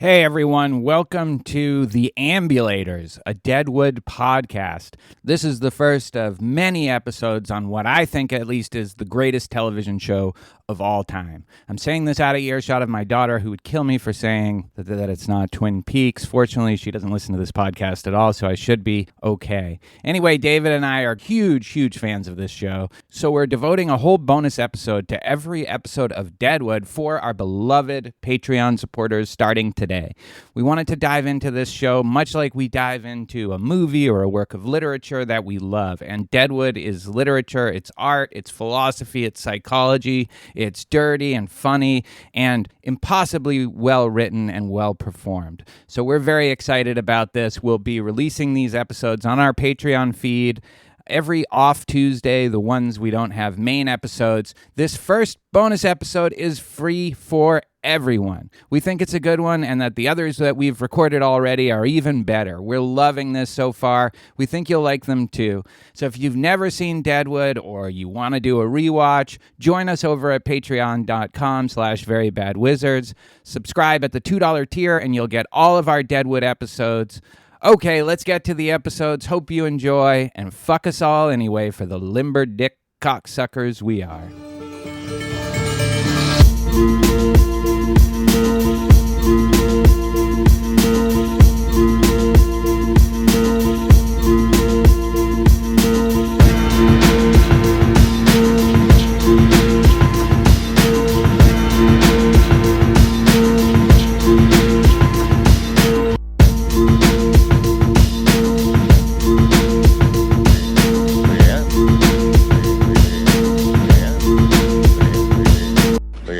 Hey everyone, welcome to The Ambulators, a Deadwood podcast. This is the first of many episodes on what I think at least is the greatest television show of all time. I'm saying this out of earshot of my daughter, who would kill me for saying that it's not Twin Peaks. Fortunately, she doesn't listen to this podcast at all, so I should be okay. Anyway, David and I are huge fans of this show, so we're devoting a whole bonus episode to every episode of Deadwood for our beloved Patreon supporters starting today. We wanted to dive into this show much like we dive into a movie or a work of literature that we love, and Deadwood is literature, it's art, it's philosophy, it's psychology. It's dirty and funny and impossibly well written and well performed. So we're very excited about this. We'll be releasing these episodes on our Patreon feed every off Tuesday, the ones we don't have main episodes. This first bonus episode is free for everyone. We think it's a good one and that the others that we've recorded already are even better. We're loving this so far. We think you'll like them too. So if you've never seen Deadwood or you want to do a rewatch, join us over at patreon.com/verybadwizards. Subscribe at the $2 tier and you'll get all of our Deadwood episodes. Okay, let's get to the episodes. Hope you enjoy, and fuck us all anyway for the limber dick cocksuckers we are.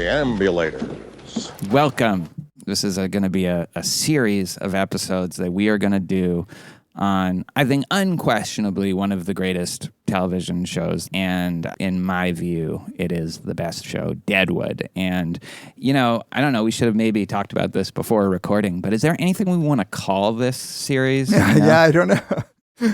Ambulators. Welcome. This is going to be a series of episodes that we are going to do on, I think, unquestionably one of the greatest television shows. And in my view, it is the best show, Deadwood. And, you know, I don't know, we should have maybe talked about this before recording, but is there anything we want to call this series? Yeah, You know? yeah, I don't know.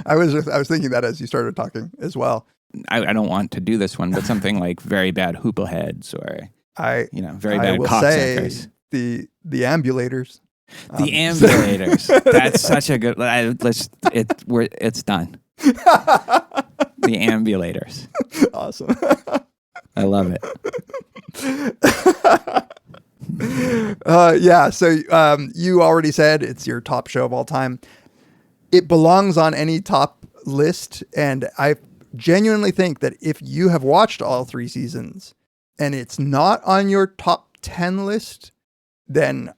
I was thinking that as you started talking as well. I don't want to do this one, but something like Very Bad Hoopleheads or... very I bad will cocksuckers. say the ambulators. The ambulators. That's such a good. It's done. The ambulators. Awesome. I love it. Yeah. So you already said it's your top show of all time. It belongs on any top list, and I genuinely think that if you have watched all 3 seasons and it's not on your top 10 list, then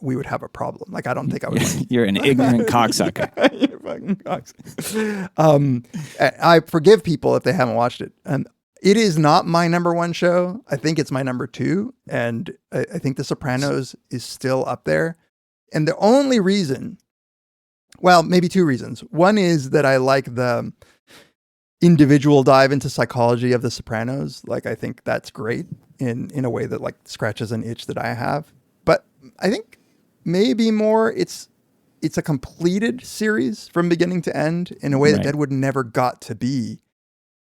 we would have a problem. Like, I don't think I would. You're an ignorant cocksucker. You're fucking cocksucker. I forgive people if they haven't watched it. It is not my number 1 show. I think it's my number 2. And I think The Sopranos is still up there. And the only reason, well, maybe 2 reasons. One is that I like the individual dive into psychology of The Sopranos. Like, I think that's great in a way that like scratches an itch that I have. But I think maybe more it's a completed series from beginning to end in a way that Deadwood never got to be.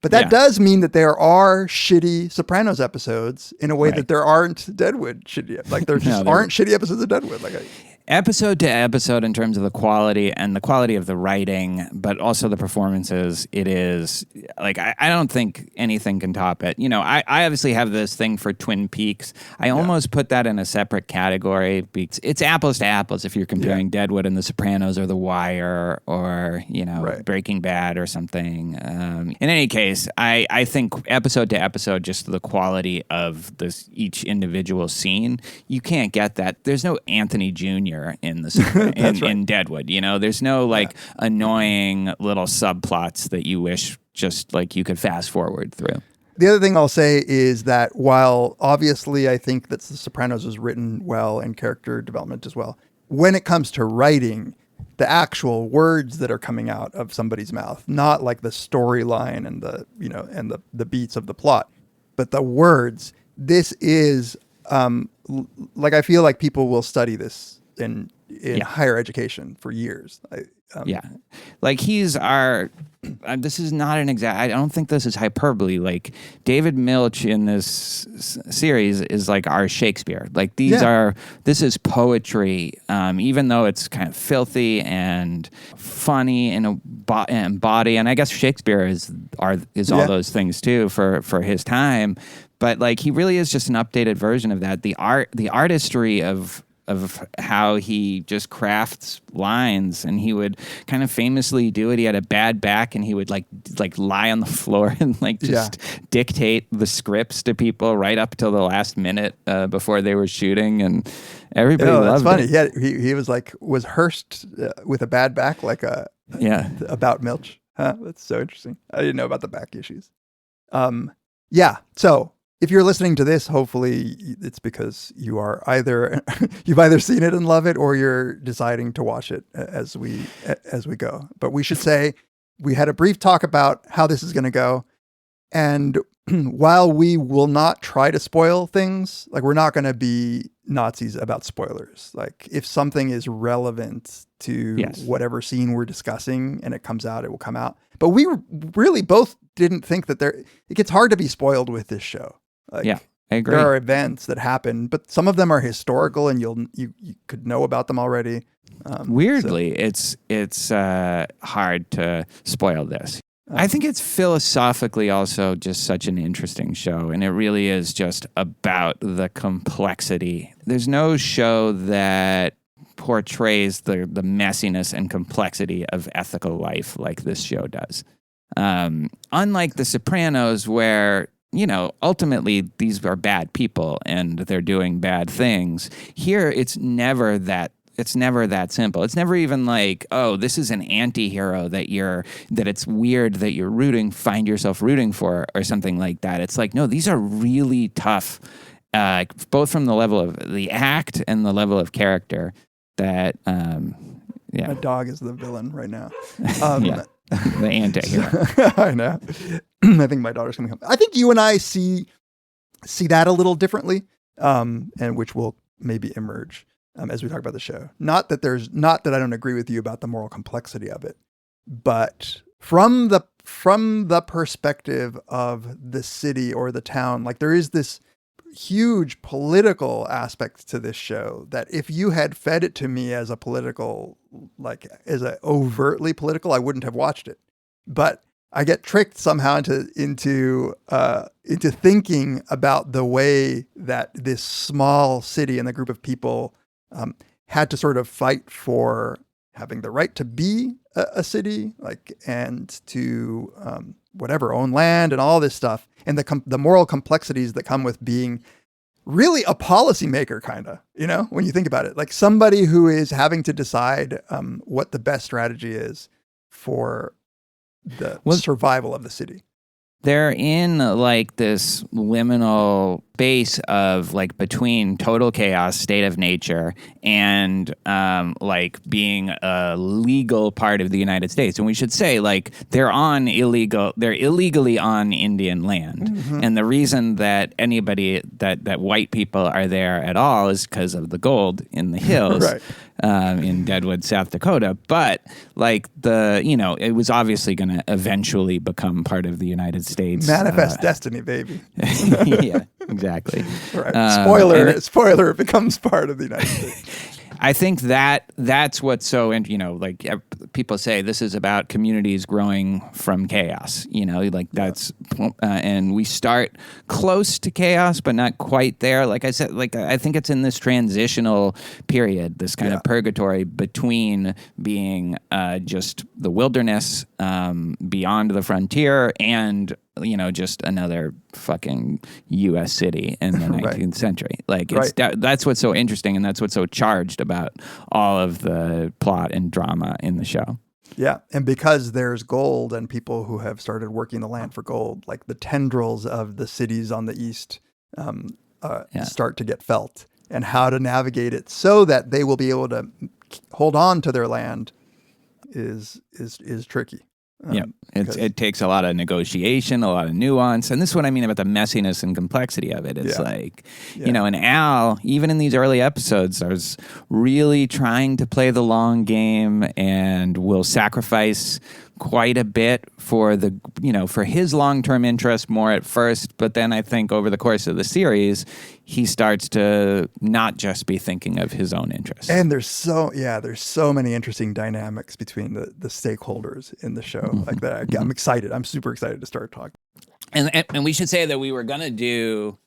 But that does mean that there are shitty Sopranos episodes in a way that there aren't Deadwood shitty. Like, there just aren't shitty episodes of Deadwood. Episode to episode, in terms of the quality of the writing, but also the performances, it is like I don't think anything can top it. You know, I obviously have this thing for Twin Peaks. I almost put that in a separate category. It's apples to apples if you're comparing Deadwood and The Sopranos or The Wire or Breaking Bad or something. In any case, I think episode to episode, just the quality of each individual scene, you can't get that. There's no Anthony Jr. in in Deadwood. You know, there's no annoying little subplots that you wish just like you could fast forward through. The other thing I'll say is that while obviously I think that The Sopranos was written well and character development as well, when it comes to writing, the actual words that are coming out of somebody's mouth, not like the storyline and the beats of the plot, but the words. This is I feel like people will study this in higher education for years. Yeah. Like he's our this is not an exact I don't think this is hyperbole. Like David Milch in this series is like our Shakespeare. Like this is poetry, even though it's kind of filthy and funny and body, and I guess Shakespeare is all those things too for his time. But like he really is just an updated version of that. The artistry of how he just crafts lines, and he would kind of famously do it. He had a bad back, and he would like lie on the floor and like just dictate the scripts to people right up till the last minute before they were shooting, and everybody loved it. That's funny. He was Hearst with a bad back, like about Milch. Huh? That's so interesting. I didn't know about the back issues. So if you're listening to this, hopefully it's because you've either seen it and love it, or you're deciding to watch it as we go. But we should say we had a brief talk about how this is going to go, and while we will not try to spoil things, like we're not going to be Nazis about spoilers. Like if something is relevant to whatever scene we're discussing and it comes out, it will come out. But we really both didn't think that it gets hard to be spoiled with this show. Like, I agree. There are events that happen, but some of them are historical, and you could know about them already. Weirdly, it's hard to spoil this. I think it's philosophically also just such an interesting show, and it really is just about the complexity. There's no show that portrays the messiness and complexity of ethical life like this show does. Unlike The Sopranos, where ultimately these are bad people and they're doing bad things. Here, it's never that simple. It's never even like, oh, this is an anti-hero that it's weird that you're find yourself rooting for or something like that. It's like, no, these are really tough, both from the level of the act and the level of character that, My dog is the villain right now. The anti-hero. I know. I think my daughter's coming home. I think you and I see that a little differently, and which will maybe emerge as we talk about the show. Not that I don't agree with you about the moral complexity of it, but from the perspective of the city or the town, like there is this huge political aspect to this show that if you had fed it to me as overtly political, I wouldn't have watched it. But I get tricked somehow into thinking about the way that this small city and the group of people had to sort of fight for having the right to be a city, and to own land and all this stuff, and the moral complexities that come with being really a policymaker, kind of, when you think about it, like somebody who is having to decide what the best strategy is for the survival of the city. They're in like this liminal space of like between total chaos, state of nature, and like being a legal part of the United States. And we should say like they're illegally on Indian land. Mm-hmm. And the reason that anybody that white people are there at all is because of the gold in the hills. Right. In Deadwood, South Dakota, but like it was obviously going to eventually become part of the United States. Manifest destiny, baby. Yeah, exactly. Right. Spoiler, it becomes part of the United States. I think that's what's so, like people say this is about communities growing from chaos, that's, and we start close to chaos, but not quite there. Like I said, I think it's in this transitional period, this kind of purgatory between being just the wilderness beyond the frontier and just another fucking U.S. city in the 19th century. Like, that's what's so interesting, and that's what's so charged about all of the plot and drama in the show. Yeah, and because there's gold and people who have started working the land for gold, like the tendrils of the cities on the east start to get felt, and how to navigate it so that they will be able to hold on to their land is tricky. It takes a lot of negotiation, a lot of nuance. And this is what I mean about the messiness and complexity of it. It's and Al, even in these early episodes, I was really trying to play the long game and will sacrifice quite a bit for for his long-term interest more at first, but then I think over the course of the series he starts to not just be thinking of his own interests. And there's so many interesting dynamics between the stakeholders in the show like that. I'm excited. I'm super excited to start talking. And we should say that we were going to do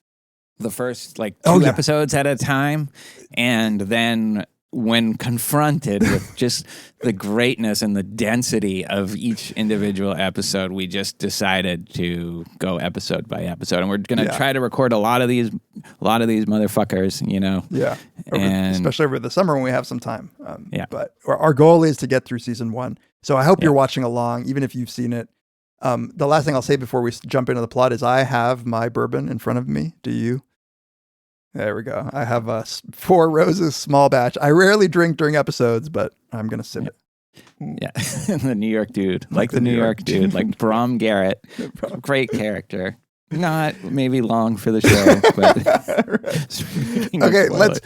the first two episodes at a time, and then when confronted with just the greatness and the density of each individual episode, we just decided to go episode by episode, and we're going to try to record a lot of these motherfuckers, and especially over the summer when we have some time. But our goal is to get through season 1. So I hope you're watching along, even if you've seen it. The last thing I'll say before we jump into the plot is I have my bourbon in front of me. Do you? There we go. I have a 4 Roses small batch. I rarely drink during episodes, but I'm going to sip it. Yeah. The New York dude. Like the New York dude. Like Brom Garrett. Great character. Not maybe long for the show, but okay, let's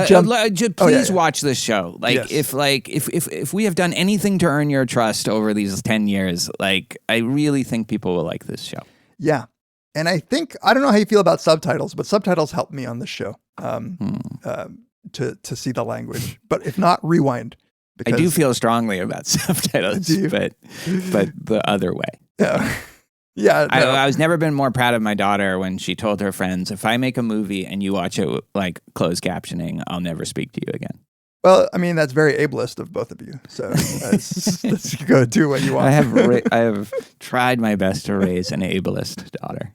jump. Please watch this show. If we have done anything to earn your trust over these 10 years, I really think people will like this show. Yeah. And I don't know how you feel about subtitles, but subtitles help me on this show to see the language. But if not, rewind. I do feel strongly about subtitles, but the other way. Yeah. I was never been more proud of my daughter when she told her friends, if I make a movie and you watch it closed captioning, I'll never speak to you again. Well, I mean, that's very ableist of both of you. So let's go do what you want. I have tried my best to raise an ableist daughter.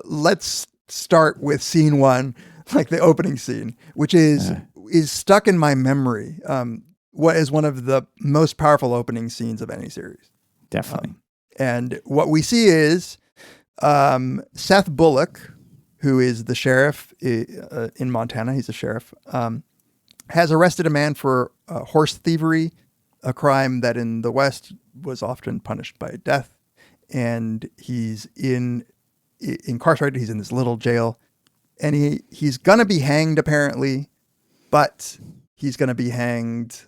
Let's start with scene 1, the opening scene, which is stuck in my memory. What is one of the most powerful opening scenes of any series? Definitely. And what we see is Seth Bullock, who is the sheriff in Montana. He's a sheriff. Has arrested a man for horse thievery, a crime that in the West was often punished by death. And he's incarcerated. He's in this little jail. And he's going to be hanged, apparently, but he's going to be hanged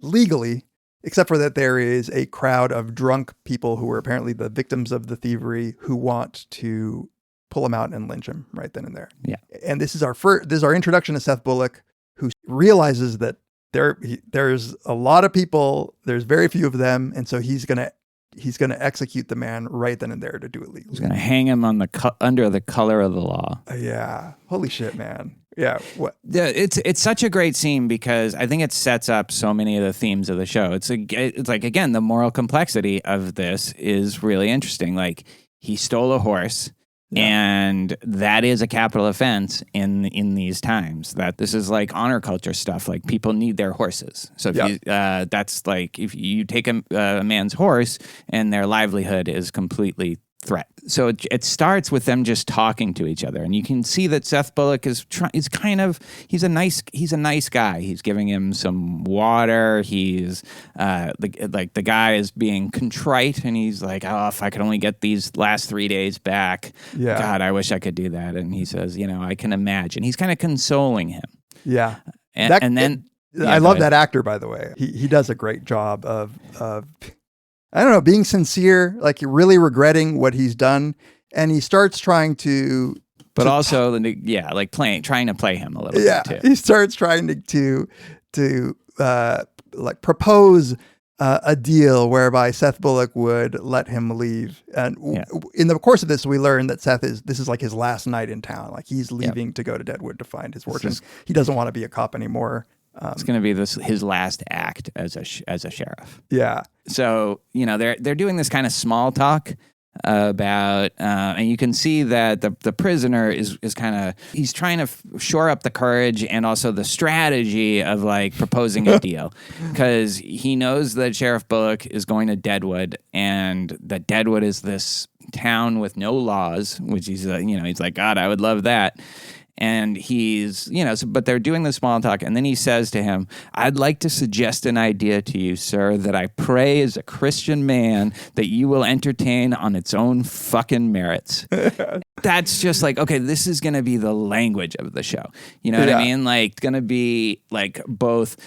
legally, except for that there is a crowd of drunk people who were apparently the victims of the thievery who want to pull him out and lynch him right then and there. Yeah. And this is our introduction to Seth Bullock, who realizes that there's a lot of people, there's very few of them, and so he's gonna execute the man right then and there to do it legally. He's gonna hang him on under the color of the law. Yeah, holy shit, man. Yeah, what? Yeah, it's such a great scene because I think it sets up so many of the themes of the show. It's again, the moral complexity of this is really interesting. He stole a horse. Yeah. And that is a capital offense in these times. That this is honor culture stuff. People need their horses. So if that's if you take a man's horse and their livelihood is completely threat. So it starts with them just talking to each other, and you can see that Seth Bullock he's a nice guy. He's giving him some water. He's the guy is being contrite, and he's like, oh, if I could only get these last 3 days back, God, I wish I could do that. And he says, I can imagine. He's kind of consoling him. Yeah, I love that actor, by the way. He does a great job of I don't know, being sincere, really regretting what he's done. And he starts trying to... But also, trying to play him a little bit, too. He starts trying to propose a deal whereby Seth Bullock would let him leave. And in the course of this, we learn that this is his last night in town. He's leaving to go to Deadwood to find his fortune. He doesn't want to be a cop anymore. It's going to be his last act as a sheriff. Yeah. So they're doing this kind of small talk about, and you can see that the prisoner is kind of he's trying to shore up the courage and also the strategy of proposing a deal, because he knows that Sheriff Bullock is going to Deadwood, and that Deadwood is this town with no laws, which he's like, God, I would love that. And he's, but they're doing the small talk. And then he says to him, I'd like to suggest an idea to you, sir, that I pray as a Christian man that you will entertain on its own fucking merits. That's just like, okay, this is going to be the language of the show. You know what I mean? Like, going to be like both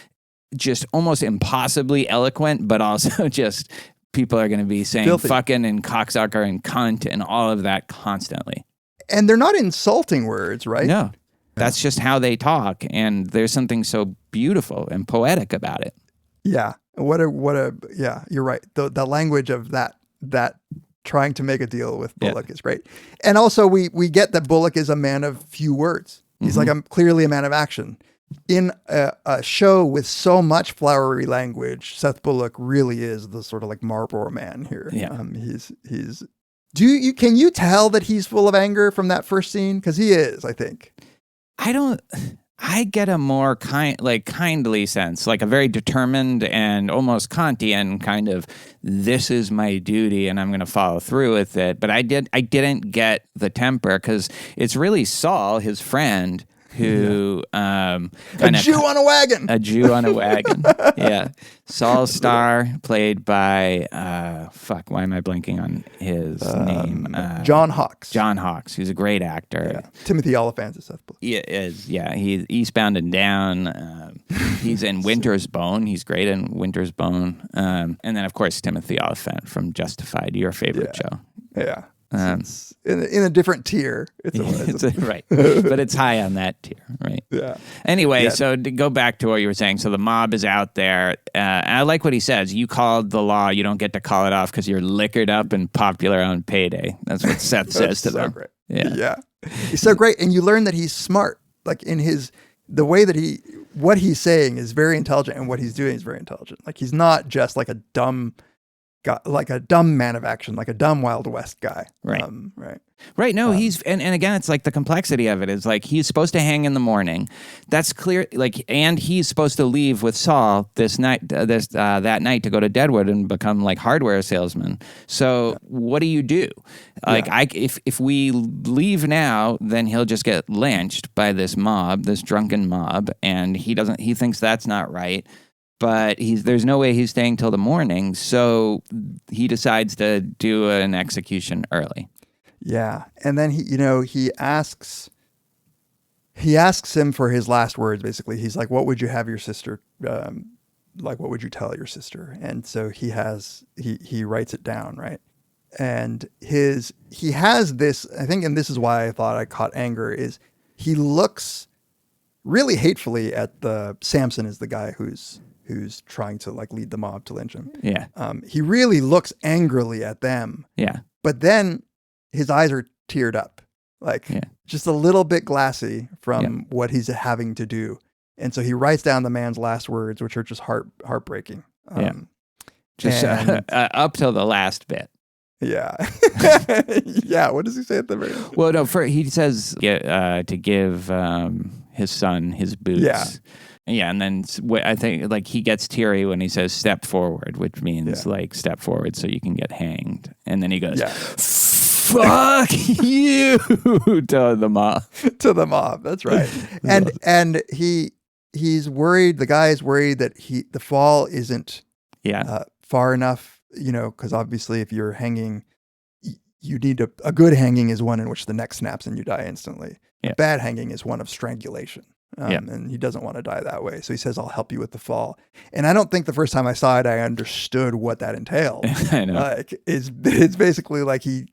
just almost impossibly eloquent, but also just people are going to be saying Filthy. fucking and cocksucker and cunt and all of that constantly. And they're not insulting words, right? No, that's just how they talk. And there's something so beautiful and poetic about it. Yeah. Yeah, you're right. The language of that trying to make a deal with Bullock is great. And also we get that Bullock is a man of few words. He's like clearly a man of action. In a show with so much flowery language, Seth Bullock really is the sort of like Marlboro man here. Yeah. He's can you tell that he's full of anger from that first scene? Because he is, I think. I get a more kindly sense, like a very determined and almost Kantian kind of, this is my duty and I'm going to follow through with it. But I didn't get the temper because it's really Saul, his friend, who a Jew on a wagon. A Jew on a wagon. Yeah. Saul Starr, played by why am I blanking on his name? John Hawkes. John Hawkes, who's a great actor. Yeah. Timothy Oliphant is Seth Bullock. He's Eastbound and Down. He's in Winter's Bone. He's great in Winter's Bone. And then of course Timothy Oliphant from Justified, your favorite show. Yeah. It's in a different tier. Right. But it's high on that tier, right? Yeah. Anyway, so to go back to what you were saying, so the mob is out there, and I like what he says. You called the law, you don't get to call it off because you're liquored up and popular on payday. That's what Seth says to them. Great. Yeah. He's so great, and you learn that he's smart. Like the way that what he's saying is very intelligent, and what he's doing is very intelligent. Like he's not just like a dumb man of action, like a dumb Wild West guy. Right. Right. No, he's, and again, it's like the complexity of it is like, he's supposed to hang in the morning. That's clear. Like, and he's supposed to leave with Saul that night to go to Deadwood and become like hardware salesman. So what do you do? Like, if we leave now, then he'll just get lynched by this drunken mob. And he thinks that's not right. But there's no way he's staying till the morning, so he decides to do an execution early. Yeah, and then he asks him for his last words. Basically, he's like, "What would you have your sister? What would you tell your sister?" And so he writes it down, right? And he has this, I think, and this is why I thought I caught anger, is he looks really hatefully at Samson is the guy who's trying to like lead the mob to lynch him. Yeah. He really looks angrily at them. Yeah. But then his eyes are teared up, like just a little bit glassy from what he's having to do. And so he writes down the man's last words, which are just heartbreaking. Just up till the last bit. Yeah. Yeah. What does he say at the very end? Well, no, he says to give his son his boots. Yeah. Yeah, and then I think like he gets teary when he says "step forward," which means like step forward so you can get hanged. And then he goes, "Fuck you" to the mob. To the mob. That's right. and he's worried. The guy is worried that the fall isn't far enough. Because obviously, if you're hanging, you need a good hanging is one in which the neck snaps and you die instantly. Yeah. A bad hanging is one of strangulation. And he doesn't want to die that way. So he says, I'll help you with the fall. And I don't think the first time I saw it, I understood what that entailed. I know. Like, it's basically like he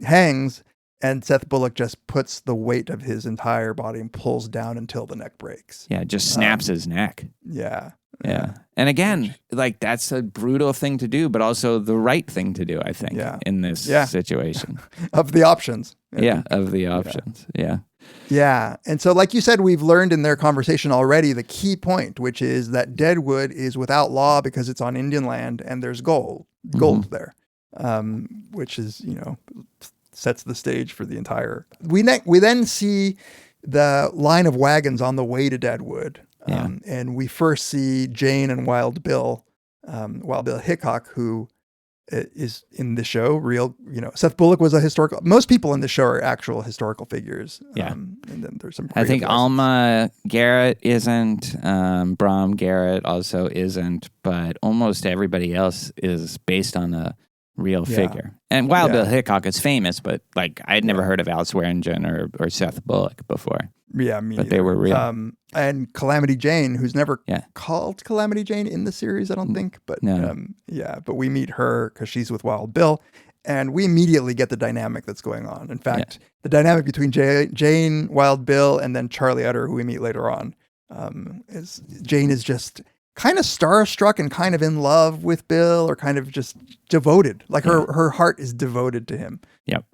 hangs and Seth Bullock just puts the weight of his entire body and pulls down until the neck breaks. Yeah, just snaps his neck. Yeah. Yeah. And again, like that's a brutal thing to do, but also the right thing to do, I think, in this situation. Of the options. Yeah, of the options. Yeah. Yeah. And so like you said, we've learned in their conversation already the key point, which is that Deadwood is without law because it's on Indian land and there's gold there, which is, sets the stage for the entire... We then see the line of wagons on the way to Deadwood. And we first see Jane and Wild Bill Hickok, who is in the show real. Seth Bullock was a historical. Most people in the show are actual historical figures. Yeah. And then there's some. I think creative license. Alma Garrett isn't. Brom Garrett also isn't. But almost everybody else is based on a real figure. And Wild Bill Hickok is famous, but like I'd never heard of Al Swearingen or Seth Bullock before. Yeah, me but neither. They were real. And Calamity Jane, who's never called Calamity Jane in the series, I don't think. But but we meet her because she's with Wild Bill, and we immediately get the dynamic that's going on. In fact, the dynamic between Jane, Wild Bill, and then Charlie Utter, who we meet later on, is Jane is just kind of starstruck and kind of in love with Bill, or kind of just devoted. Like her heart is devoted to him. Yep.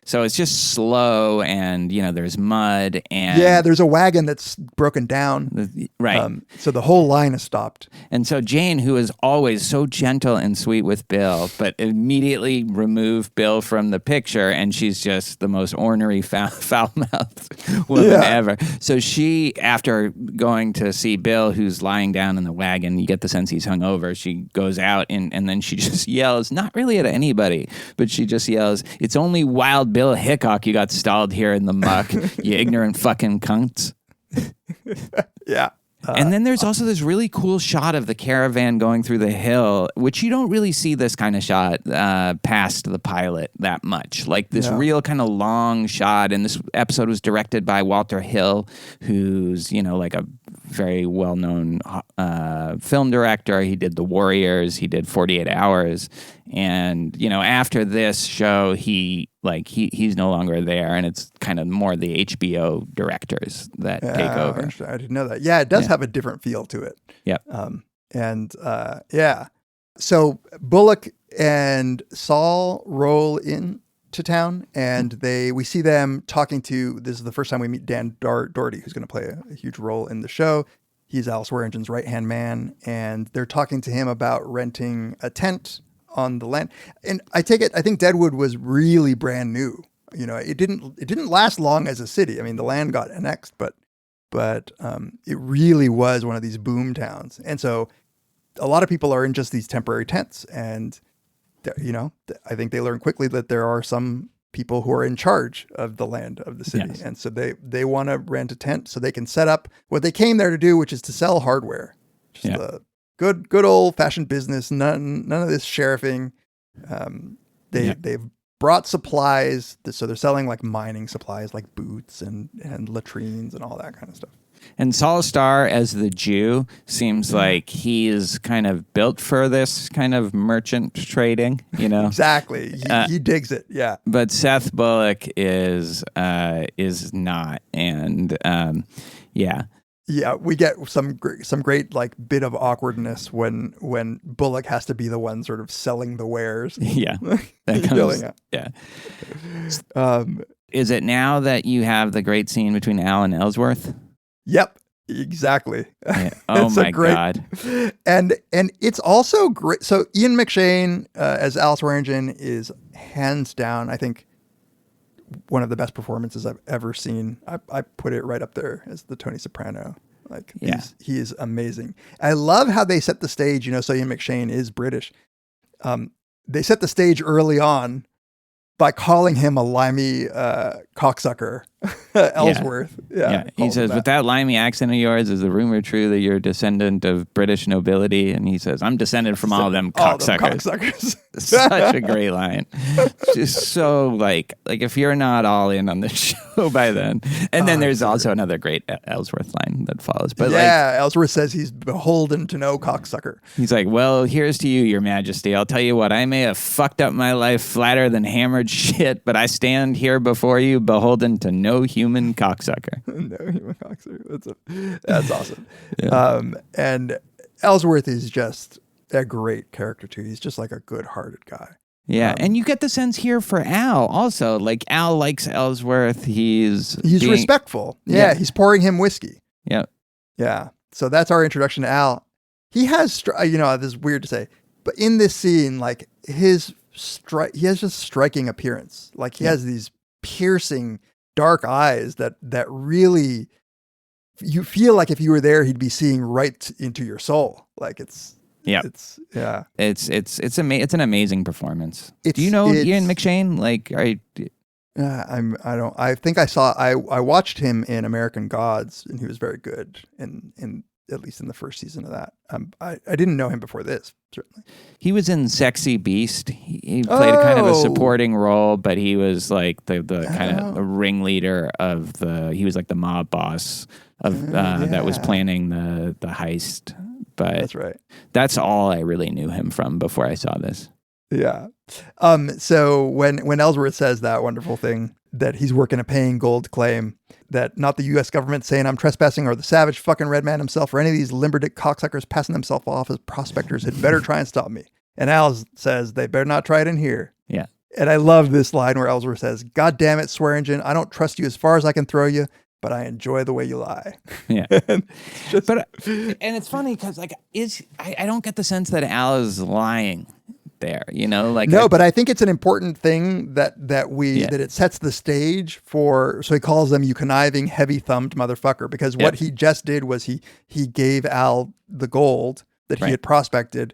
So it's just slow, and there's mud, and there's a wagon that's broken down. Right. So the whole line is stopped. And so Jane, who is always so gentle and sweet with Bill, but immediately remove Bill from the picture, and she's just the most ornery, foul-mouthed woman ever. So she, after going to see Bill, who's lying down in the wagon, you get the sense he's hungover. She goes out, and then she just yells, not really at anybody, but she just yells, "It's only Wild Bill Hickok you got stalled here in the muck, you ignorant fucking cunts." Yeah. And then there's also this really cool shot of the caravan going through the hill, which you don't really see this kind of shot past the pilot that much. Like this real kind of long shot. And this episode was directed by Walter Hill, who's, like a very well-known film director. He did The Warriors. He did 48 Hours. And, after this show, he's no longer there, and it's kind of more the HBO directors that take over. I didn't know that. Yeah, it does have a different feel to it. Yep. So Bullock and Saul roll into town, and we see them talking to. This is the first time we meet Dan Doherty, who's going to play a huge role in the show. He's Al Swearingen's right-hand man, and they're talking to him about renting a tent on the land. And I think Deadwood was really brand new. It didn't last long as a city. I mean, the land got annexed, but it really was one of these boom towns. And so a lot of people are in just these temporary tents, and I think they learn quickly that there are some people who are in charge of the land of the city. Yes. And so they want to rent a tent so they can set up what they came there to do, which is to sell hardware. Just the good old fashioned business. None of this sheriffing. They've brought supplies. So they're selling like mining supplies, like boots and latrines and all that kind of stuff. And Saul Starr as the Jew seems like he is kind of built for this kind of merchant trading, Exactly. He digs it. Yeah. But Seth Bullock is not. And Yeah, we get some great like bit of awkwardness when Bullock has to be the one sort of selling the wares. Yeah, that comes. Yeah. Is it now that you have the great scene between Al and Ellsworth? Yep, exactly. Yeah. Oh my God! And it's also great. So Ian McShane as Al Swearingen is hands down, I think, one of the best performances I've ever seen. I put it right up there as the Tony Soprano. He is amazing. I love how they set the stage, so Ian McShane is British. They set the stage early on by calling him a limey cocksucker, Ellsworth. Yeah. He says, with that limey accent of yours, is the rumor true that you're a descendant of British nobility? And he says, I'm descended from all them cocksuckers. Such a great line. Just so like if you're not all in on the show by then. And then there's also another great Ellsworth line that follows. But Ellsworth says he's beholden to no cocksucker. He's like, well, here's to you, your majesty. I'll tell you what, I may have fucked up my life flatter than hammered shit, but I stand here before you beholden to no human cocksucker. No human cocksucker. That's awesome. Yeah. And Ellsworth is just a great character too. He's just like a good-hearted guy. Yeah, and you get the sense here for Al also. Like Al likes Ellsworth. He's respectful. Yeah, he's pouring him whiskey. Yep. Yeah. So that's our introduction to Al. He has, this is weird to say, but in this scene, like he has just striking appearance. Like he has these piercing dark eyes that really, you feel like if you were there, he'd be seeing right into your soul. Like it's Yeah. It's It's an amazing performance. Do you It's- know it's- Ian McShane? Like, I think I watched him in American Gods, and he was very good in at least in the first season of that. I didn't know him before this, certainly. he was in Sexy Beast. He played a kind of a Oh. supporting role, but he was like the kind of Oh. a ringleader of he was like the mob boss of that was yeah. planning the heist. But That's right. that's all I really knew him from before I saw this. Yeah. So when Ellsworth says that wonderful thing that he's working a paying gold claim, that not the U.S. government saying I'm trespassing or the savage fucking red man himself or any of these limberdick cocksuckers passing themselves off as prospectors had better try and stop me. And Al says they better not try it in here. Yeah. And I love this line where Ellsworth says, "God damn it, swear engine, I don't trust you as far as I can throw you, but I enjoy the way you lie." Yeah. And it's just- But and it's funny because like I don't get the sense that Al is lying there, you know, like no, but I think it's an important thing that Yeah. it sets the stage for. So he calls them "you conniving, heavy-thumbed motherfucker," because what he just did was he gave Al the gold that he Right. had prospected,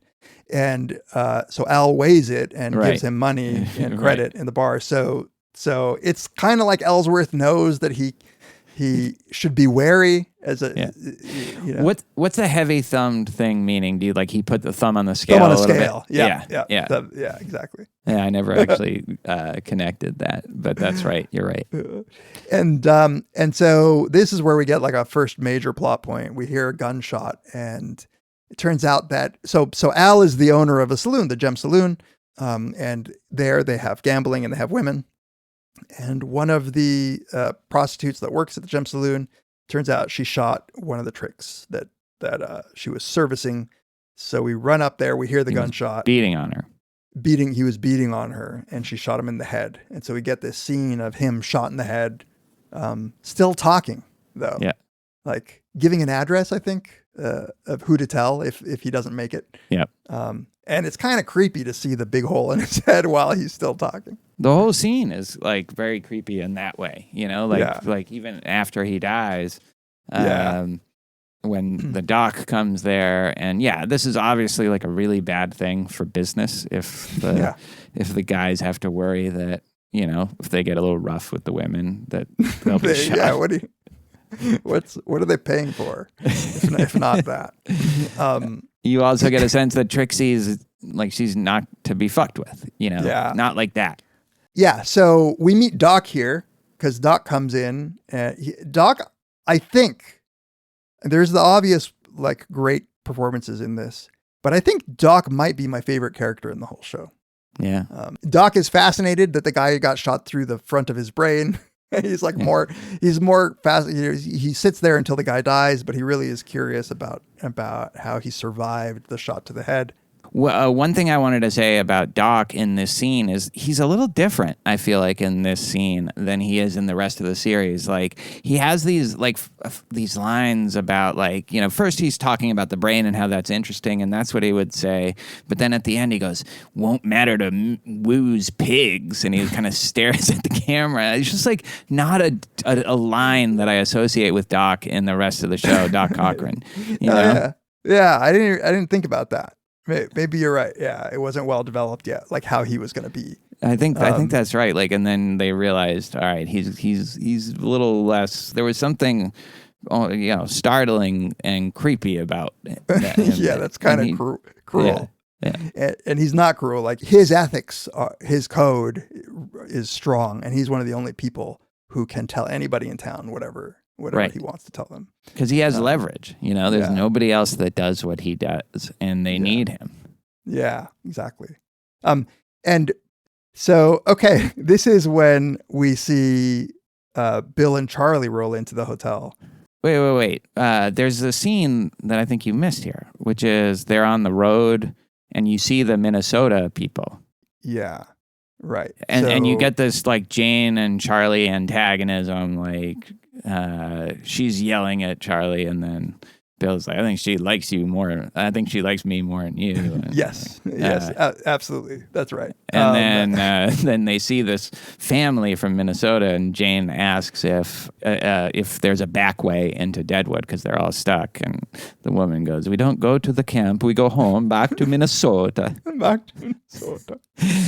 and so Al weighs it and Right. gives him money and Right. credit in the bar. So it's kind of like Ellsworth knows that he should be wary as a Yeah. you know. What's a heavy thumbed thing meaning? Do you like he put the thumb on the scale? Thumb on a little scale. bit? Yeah. Yeah. Exactly. Yeah, I never actually connected that, but that's right. You're right. And so this is where we get like a first major plot point. We hear a gunshot, and it turns out that so Al is the owner of a saloon, the Gem Saloon, and there they have gambling and they have women. And one of the prostitutes that works at the Gem Saloon, turns out she shot one of the tricks that she was servicing. So we run up there, we hear the He was gunshot. Beating on her. He was beating on her, and she shot him in the head. And so we get this scene of him shot in the head, still talking though. Yeah. Like giving an address, I think, of who to tell if he doesn't make it. Yep. And it's kind of creepy to see the big hole in his head while he's still talking. The whole scene is like very creepy in that way, you know, like Yeah. like even after he dies, Yeah. when the doc comes there, and this is obviously like a really bad thing for business if the guys have to worry that, you know, if they get a little rough with the women that they'll be shot. Yeah, what are they paying for if not that? You also get a sense that Trixie's like she's not to be fucked with, you know, not like that. Yeah, so we meet Doc here because Doc comes in. Doc, I think, there's the obvious like great performances in this, but I think Doc might be my favorite character in the whole show. Yeah. Doc is fascinated that the guy got shot through the front of his brain. He's like he's more fast. He sits there until the guy dies, but he really is curious about how he survived the shot to the head. Well, one thing I wanted to say about Doc in this scene is he's a little different, I feel like, in this scene than he is in the rest of the series. Like, he has these, like, these lines about, like, you know, first he's talking about the brain and how that's interesting, and that's what he would say. But then at the end he goes, "Won't matter to Woo's pigs," and he kind of stares at the camera. It's just, like, not a line that I associate with Doc in the rest of the show, Doc Cochran. You know? Yeah, I didn't think about that. Maybe you're right. Yeah, it wasn't well developed yet, like how he was going to be. I think that's right. Like, and then they realized, all right, he's a little less. There was something, you know, startling and creepy about that. Yeah, that's kind of cruel. Yeah. And he's not cruel. Like his ethics, his code is strong, and he's one of the only people who can tell anybody in town whatever Right. he wants to tell them. Because he has leverage. You know, there's nobody else that does what he does, and they need him. Yeah, exactly. And so, okay, this is when we see Bill and Charlie roll into the hotel. Wait. There's a scene that I think you missed here, which is they're on the road, and you see the Minnesota people. Yeah, right. And you get this, like, Jane and Charlie antagonism, like, she's yelling at Charlie, and then Bill's like, I think she likes you more. I think she likes me more than you. And, Yes, absolutely. That's right. And then they see this family from Minnesota, and Jane asks if there's a back way into Deadwood because they're all stuck. And the woman goes, "We don't go to the camp. We go home, back to Minnesota." Back to Minnesota.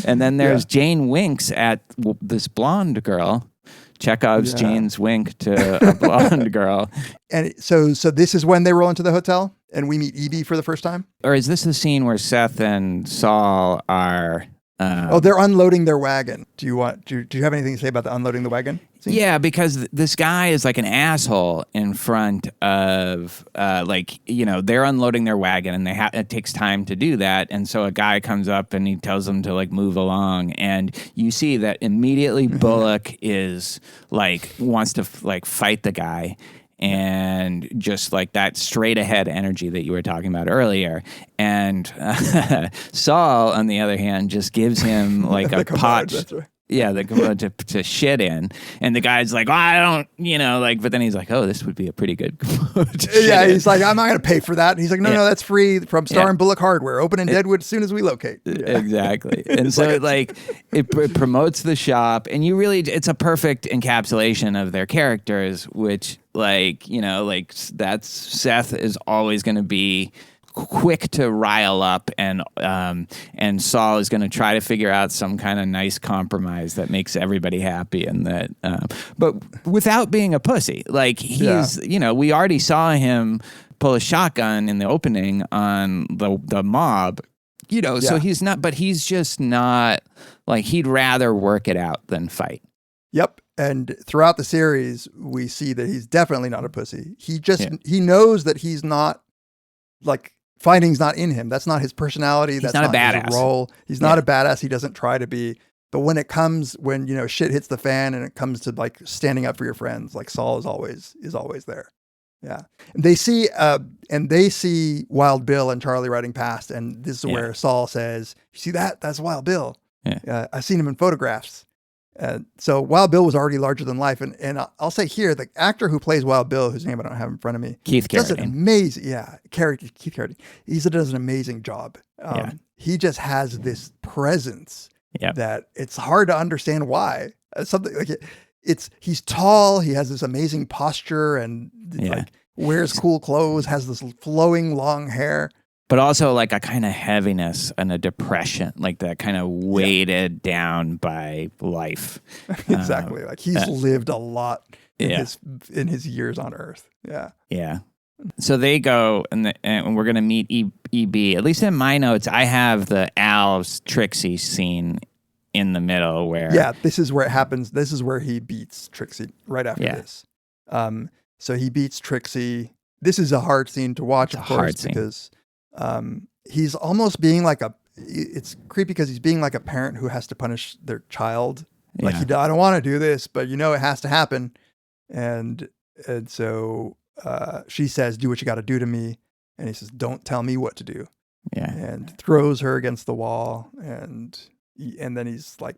And then there's Jane winks at this blonde girl. Chekhov's Jane's wink to a blonde girl. And so this is when they roll into the hotel and we meet Evie for the first time? Or is this the scene where Seth and Saul are... they're unloading their wagon. Do you have anything to say about the unloading the wagon scene? Yeah, because this guy is like an asshole in front of, they're unloading their wagon, and it takes time to do that. And so a guy comes up and he tells them to like move along, and you see that immediately Bullock is like wants to like fight the guy. And just like that straight ahead energy that you were talking about earlier. And Saul, on the other hand, just gives him like a pot. That's right. Yeah, the commode to shit in. And the guy's like, well, I don't, but then he's like, oh, this would be a pretty good commode to shit in. He's like, I'm not going to pay for that. And he's like, no, that's free from Star and Bullock Hardware. Open in Deadwood as soon as we locate. Yeah. Exactly. And so it promotes the shop, and it's a perfect encapsulation of their characters, which that's Seth is always going to be quick to rile up, and Saul is going to try to figure out some kind of nice compromise that makes everybody happy, and that, but without being a pussy. Like he's, we already saw him pull a shotgun in the opening on the mob, so he's not, but he's just not like, he'd rather work it out than fight. Yep. And throughout the series, we see that he's definitely not a pussy. He knows that he's not like, fighting's not in him. That's not his personality. He's That's not a his badass. role. He's not a badass. He doesn't try to be. But when shit hits the fan and it comes to like standing up for your friends, like Saul is always there. Yeah. And they see Wild Bill and Charlie riding past, and this is where Saul says, "You see that? That's Wild Bill. Yeah. I've seen him in photographs." So Wild Bill was already larger than life. And I'll say here, the actor who plays Wild Bill, whose name I don't have in front of me, Keith does an Carradine. amazing, Keith Carradine. He does an amazing job. He just has this presence that it's hard to understand why. Something like he's tall. He has this amazing posture, and like wears cool clothes, has this flowing long hair. But also like a kind of heaviness and a depression, like that kind of weighted down by life. Exactly. Like he's lived a lot in his years on Earth. Yeah. Yeah. So they go and we're going to meet EB. At least in my notes, I have the Al's Trixie scene in the middle where... Yeah, this is where it happens. This is where he beats Trixie right after this. So he beats Trixie. This is a hard scene to watch, of course, because... he's almost being like it's creepy because he's being like a parent who has to punish their child. Like I don't want to do this, but it has to happen. And so she says, "Do what you got to do to me." And he says, "Don't tell me what to do." Yeah. And throws her against the wall. And then he's like,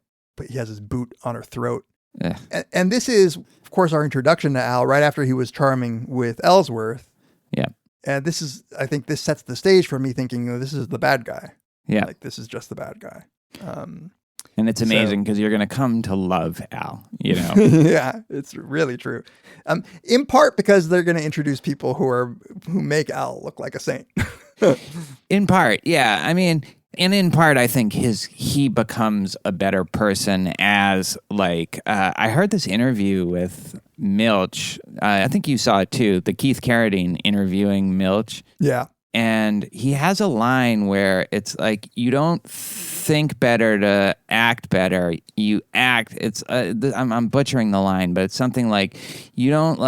he has his boot on her throat. Yeah. And this is, of course, our introduction to Al right after he was charming with Ellsworth. Yeah. And I think this sets the stage for me thinking, this is the bad guy. Yeah. Like, this is just the bad guy. And it's amazing because you're going to come to love Al, Yeah, it's really true. In part because they're going to introduce people who make Al look like a saint. In part, yeah. I mean, and in part, I think he becomes a better person as I heard this interview with Milch. I think you saw it too. The Keith Carradine interviewing Milch. Yeah. And he has a line where it's like, you don't think better to act better. You act. It's I'm butchering the line, but it's something like, you don't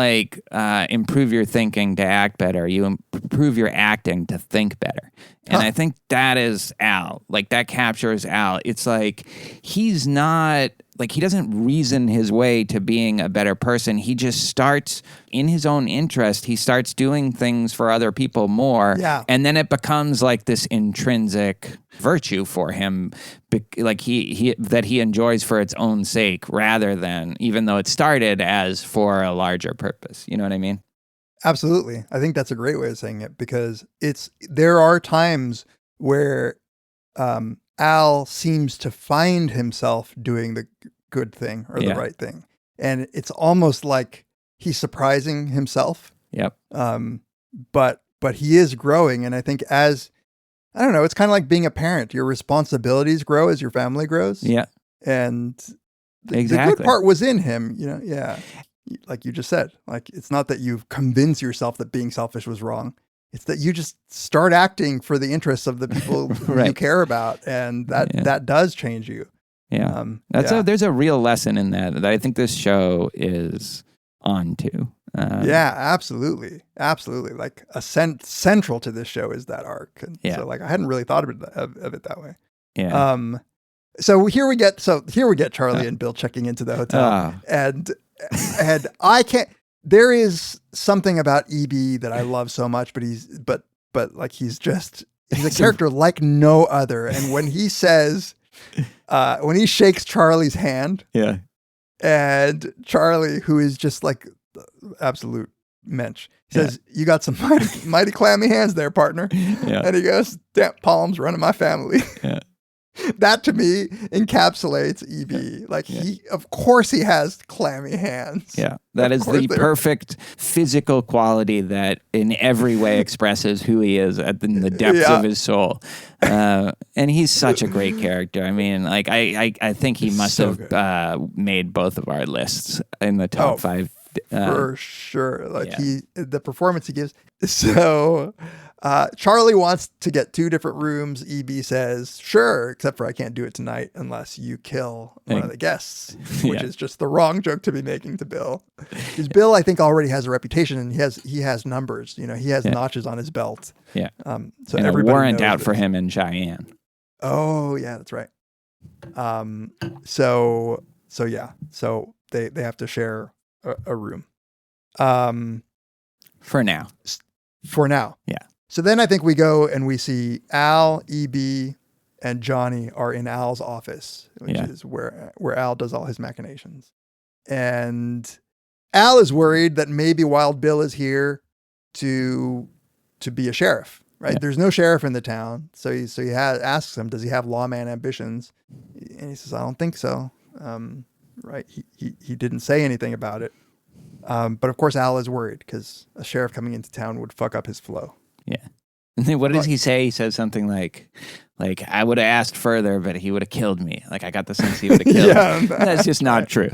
improve your thinking to act better. You improve your acting to think better. And I think that is Al. Like, that captures Al. It's like, he's not... Like, he doesn't reason his way to being a better person. He just starts, in his own interest, he starts doing things for other people more. Yeah. And then it becomes like this intrinsic virtue for him, like that he enjoys for its own sake, rather than, even though it started as for a larger purpose. You know what I mean? Absolutely. I think that's a great way of saying it because there are times where Al seems to find himself doing the good thing or the right thing. And it's almost like he's surprising himself. Yep. But he is growing. And I think I don't know, it's kind of like being a parent. Your responsibilities grow as your family grows. Yeah. And the Exactly. good part was in him, yeah. Like you just said, like, it's not that you've convinced yourself that being selfish was wrong. It's that you just start acting for the interests of the people Right. you care about. And that does change you. Yeah. There's a real lesson in that I think this show is on to. Yeah, absolutely. Absolutely. Like central to this show is that arc. And so like, I hadn't really thought of it that way. Yeah. So here we get Charlie and Bill checking into the hotel and I can't, there is something about EB that I love so much, but he's a character like no other. And when he says, when he shakes Charlie's hand, and Charlie, who is just like absolute mensch, says, "You got some mighty clammy hands there, partner." And he goes, "Damn, palms running my family." That to me encapsulates EB. Like of course he has clammy hands. Yeah, that is the perfect physical quality that in every way expresses who he is in the depths of his soul. And he's such a great character. I mean, like I think he must have made both of our lists in the top 5. For sure. Like the performance he gives. So Charlie wants to get 2 different rooms. EB says, sure, except for I can't do it tonight unless you kill one of the guests, which is just the wrong joke to be making to Bill. Because Bill, I think, already has a reputation and he has numbers, he has notches on his belt. Yeah. So and a warrant out for him in Cheyenne. Oh yeah, that's right. So they have to share a room. For now. Yeah. So then I think we go and we see Al, EB, and Johnny are in Al's office, which is where Al does all his machinations. And Al is worried that maybe Wild Bill is here to be a sheriff, right? Yeah. There's no sheriff in the town. So he asks him, does he have lawman ambitions? And he says, I don't think so. Right. He didn't say anything about it. But of course Al is worried because a sheriff coming into town would fuck up his flow. Yeah. And then what does he say? He says something like I would have asked further, but he would have killed me. Like I got the sense he would have killed me. That's just not true.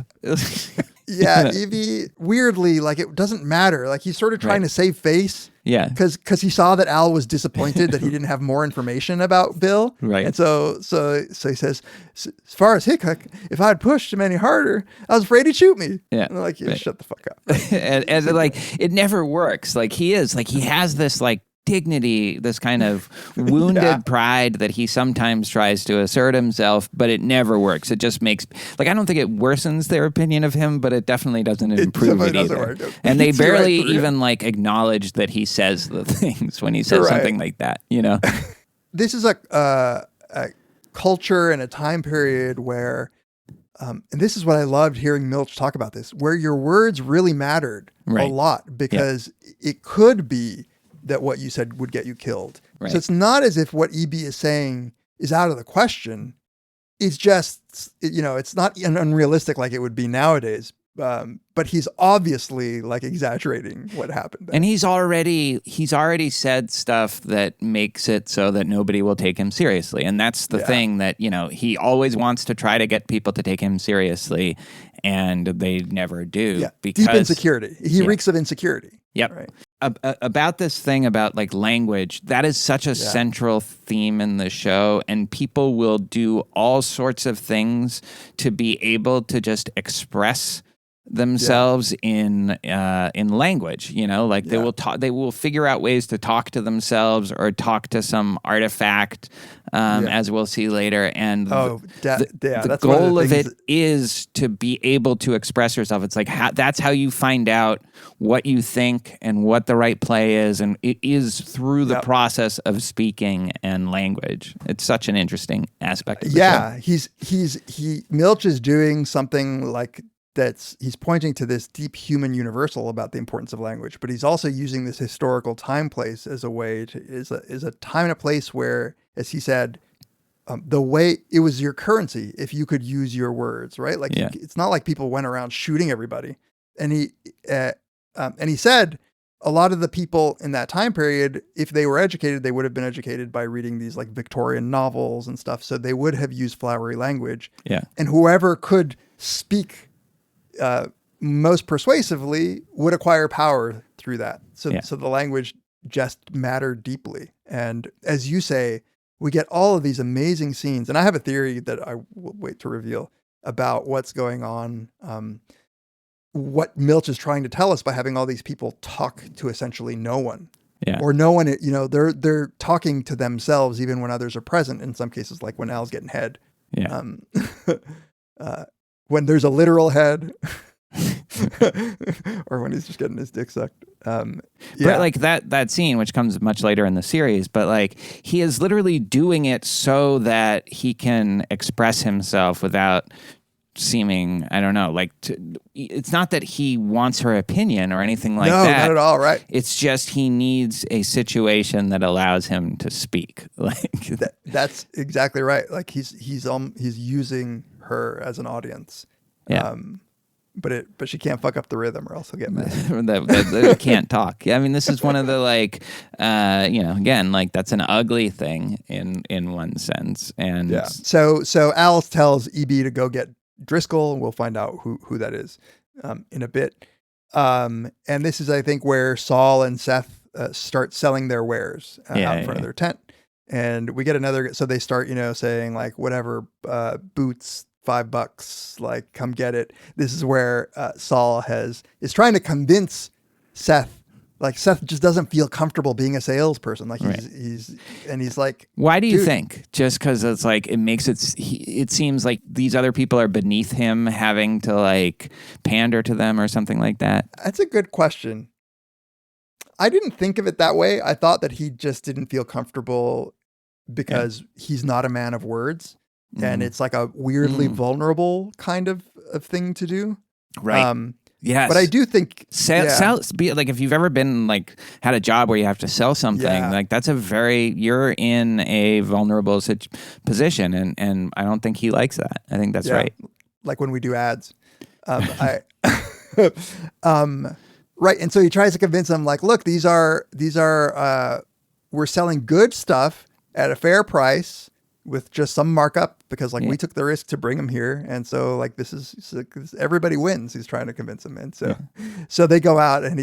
Yeah, Evie, weirdly, like it doesn't matter. Like he's sort of trying to save face. Yeah. Because he saw that Al was disappointed that he didn't have more information about Bill. Right. And so he says, as far as Hickok, if I had pushed him any harder, I was afraid he'd shoot me. Yeah. And I'm like, shut the fuck up. and like it never works. Like he has this like dignity, this kind of wounded pride that he sometimes tries to assert himself, but it never works. It just makes, like, I don't think it worsens their opinion of him, but it definitely doesn't improve it either. And they barely even like acknowledge that he says the things when he says something like that, This is a culture and a time period where, and this is what I loved hearing Milch talk about this, where your words really mattered a lot because it could be that what you said would get you killed. Right. So it's not as if what EB is saying is out of the question. It's just, it's not unrealistic like it would be nowadays. But he's obviously like exaggerating what happened. And he's already said stuff that makes it so that nobody will take him seriously. And that's the thing that, he always wants to try to get people to take him seriously and they never do. Yeah. Because, deep insecurity. He reeks of insecurity. Yep. Right. About this thing about like language, that is such a central theme in the show, and people will do all sorts of things to be able to just express themselves in language, like they will figure out ways to talk to themselves or talk to some artifact, as we'll see later. And the goal of it is to be able to express yourself. It's like that's how you find out what you think and what the right play is, and it is through the process of speaking and language. It's such an interesting aspect of the show. Milch is doing something like he's pointing to this deep human universal about the importance of language, but he's also using this historical time place as a way to is a time and a place where, as he said, the way it was your currency if you could use your words, right? Like it's not like people went around shooting everybody. And he said a lot of the people in that time period, if they were educated, they would have been educated by reading these like Victorian novels and stuff. So they would have used flowery language. Yeah. And whoever could speak most persuasively would acquire power through that. So the language just mattered deeply. And as you say, we get all of these amazing scenes. And I have a theory that I will wait to reveal about what's going on, what Milch is trying to tell us by having all these people talk to essentially no one. Yeah. Or no one, they're talking to themselves even when others are present, in some cases, like when Al's getting head. Yeah. When there's a literal head. Or when he's just getting his dick sucked. But like that scene, which comes much later in the series, but like he is literally doing it so that he can express himself without seeming, I don't know, like it's not that he wants her opinion or anything like that. No, not at all, right? It's just he needs a situation that allows him to speak. Like that's exactly right. Like he's using her as an audience. Yeah. But she can't fuck up the rhythm or else he'll get mad. that can't talk. I mean, this is one of the like, again, like that's an ugly thing in one sense. And yeah. So Al tells EB to go get Driscoll, and we'll find out who that is in a bit. And this is, I think, where Saul and Seth start selling their wares out in front of their tent. And we get another, so they start, saying like, whatever, boots, $5, like, come get it. This is where Saul is trying to convince Seth. Like Seth just doesn't feel comfortable being a salesperson. Like he's like, why do you think? Just because it's like it seems like these other people are beneath him, having to like pander to them or something like that. That's a good question. I didn't think of it that way. I thought that he just didn't feel comfortable because he's not a man of words, and it's like a weirdly vulnerable kind of thing to do. Right. Yes. But I do think sell, like if you've ever been like had a job where you have to sell something, like that's you're in a vulnerable position, and I don't think he likes that. I think that's right. Like when we do ads. Right. And so he tries to convince them like, look, these are we're selling good stuff at a fair price with just some markup because like we took the risk to bring him here. And so like this everybody wins. He's trying to convince him. And so they go out and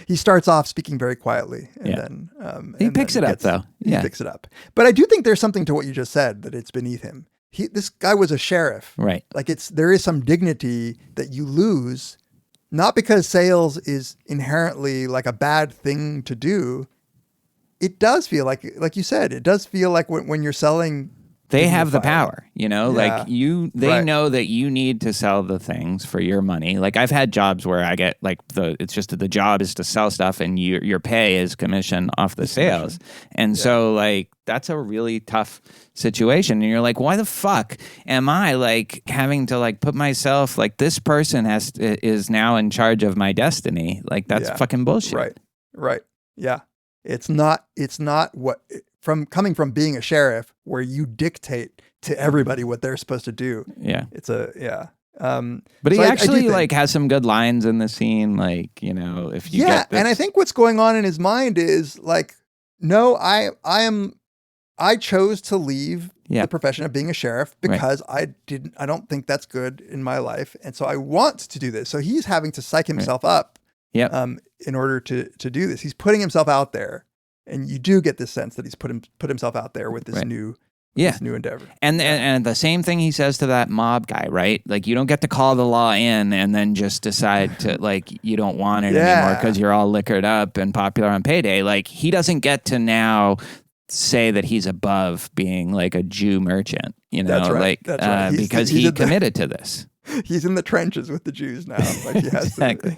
he starts off speaking very quietly and then he picks it up though. He picks it up. But I do think there's something to what you just said, that it's beneath him. This guy was a sheriff. Right. Like there is some dignity that you lose, not because sales is inherently like a bad thing to do. It does feel like you said, it does feel like when you're selling, they have the power, like they know that you need to sell the things for your money. Like I've had jobs where I get like it's just the job is to sell stuff and your pay is commission off the sales. And so like, that's a really tough situation. And you're like, why the fuck am I like having to like put myself like this person is now in charge of my destiny? Like that's fucking bullshit. Right. Yeah. It's not what coming from being a sheriff where you dictate to everybody what they're supposed to do. Yeah. But he actually has some good lines in the scene. Like, if you get this. And I think what's going on in his mind is like, no, I chose to leave the profession of being a sheriff because I don't think that's good in my life. And so I want to do this. So he's having to psych himself up. In order to do this, he's putting himself out there, and you do get this sense that he's put himself out there with this new endeavor. And the same thing he says to that mob guy, right? Like you don't get to call the law in and then just decide to like you don't want it anymore because you're all liquored up and popular on payday. Like he doesn't get to now say that he's above being like a Jew merchant, That's right. Because he committed to this. He's in the trenches with the Jews now. Like he has exactly.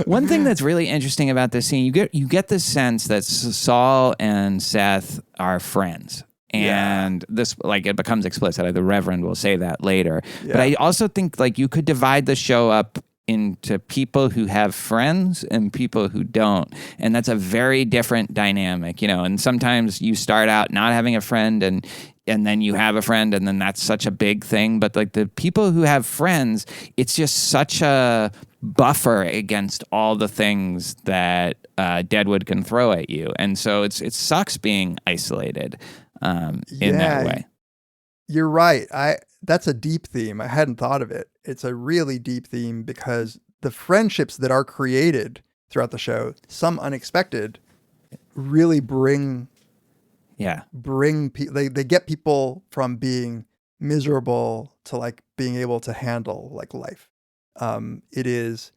One thing that's really interesting about this scene, you get the sense that Saul and Seth are friends. And this, like, it becomes explicit. The Reverend will say that later. Yeah. But I also think, like, you could divide the show up into people who have friends and people who don't. And that's a very different dynamic, and sometimes you start out not having a friend and then you have a friend and then that's such a big thing. But like the people who have friends, it's just such a buffer against all the things that Deadwood can throw at you. And so it sucks being isolated in that way. You're right. That's a deep theme. I hadn't thought of it. It's a really deep theme because the friendships that are created throughout the show, some unexpected, really bring people. They get people from being miserable to like being able to handle like life. It's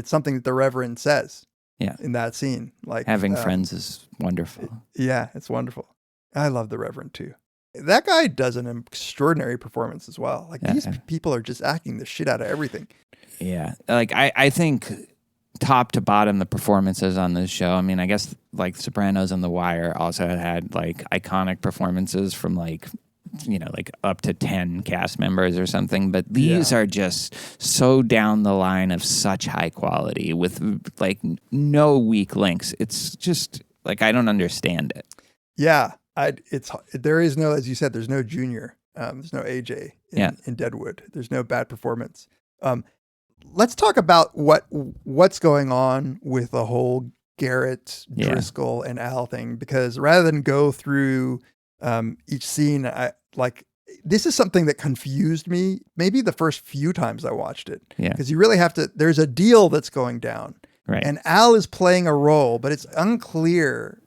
something that the Reverend says. Yeah. In that scene, like having friends is wonderful. Yeah, it's wonderful. I love the Reverend too. That guy does an extraordinary performance as well. Like these people are just acting the shit out of everything. Yeah. Like I think top to bottom, the performances on this show, I mean, I guess like Sopranos and The Wire also had like iconic performances from like up to 10 cast members or something. But these are just so down the line of such high quality with like no weak links. It's just like, I don't understand it. Yeah. There is no, as you said, there's no Junior. There's no AJ in Deadwood. There's no bad performance. Let's talk about what's going on with the whole Garrett, Driscoll, and Al thing, because rather than go through each scene, this is something that confused me maybe the first few times I watched it. Yeah. Because you really have to, there's a deal that's going down. Right. And Al is playing a role, but it's unclear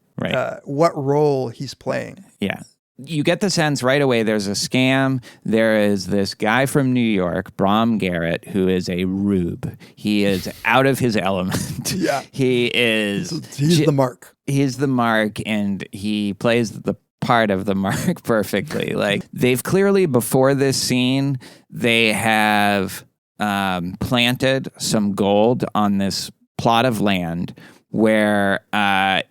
what role he's playing. Yeah. You get the sense right away there's a scam. There is this guy from New York, Brom Garrett, who is a rube. He is out of his element. Yeah. He's the mark. He's the mark, and he plays the part of the mark perfectly. Like, they've clearly, before this scene, they have planted some gold on this plot of land where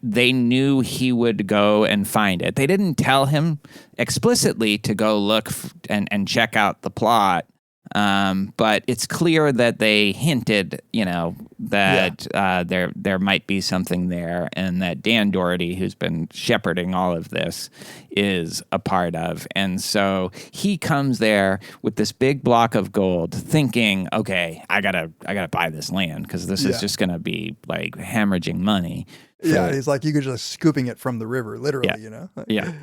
they knew he would go and find it. They didn't tell him explicitly to go look and check out the plot, but it's clear that they hinted, that there might be something there, and that Dan Doherty, who's been shepherding all of this, is a part of. And so he comes there with this big block of gold, thinking, okay, I gotta buy this land because this is just gonna be like hemorrhaging money. He's like, you could just scooping it from the river, literally, Yeah.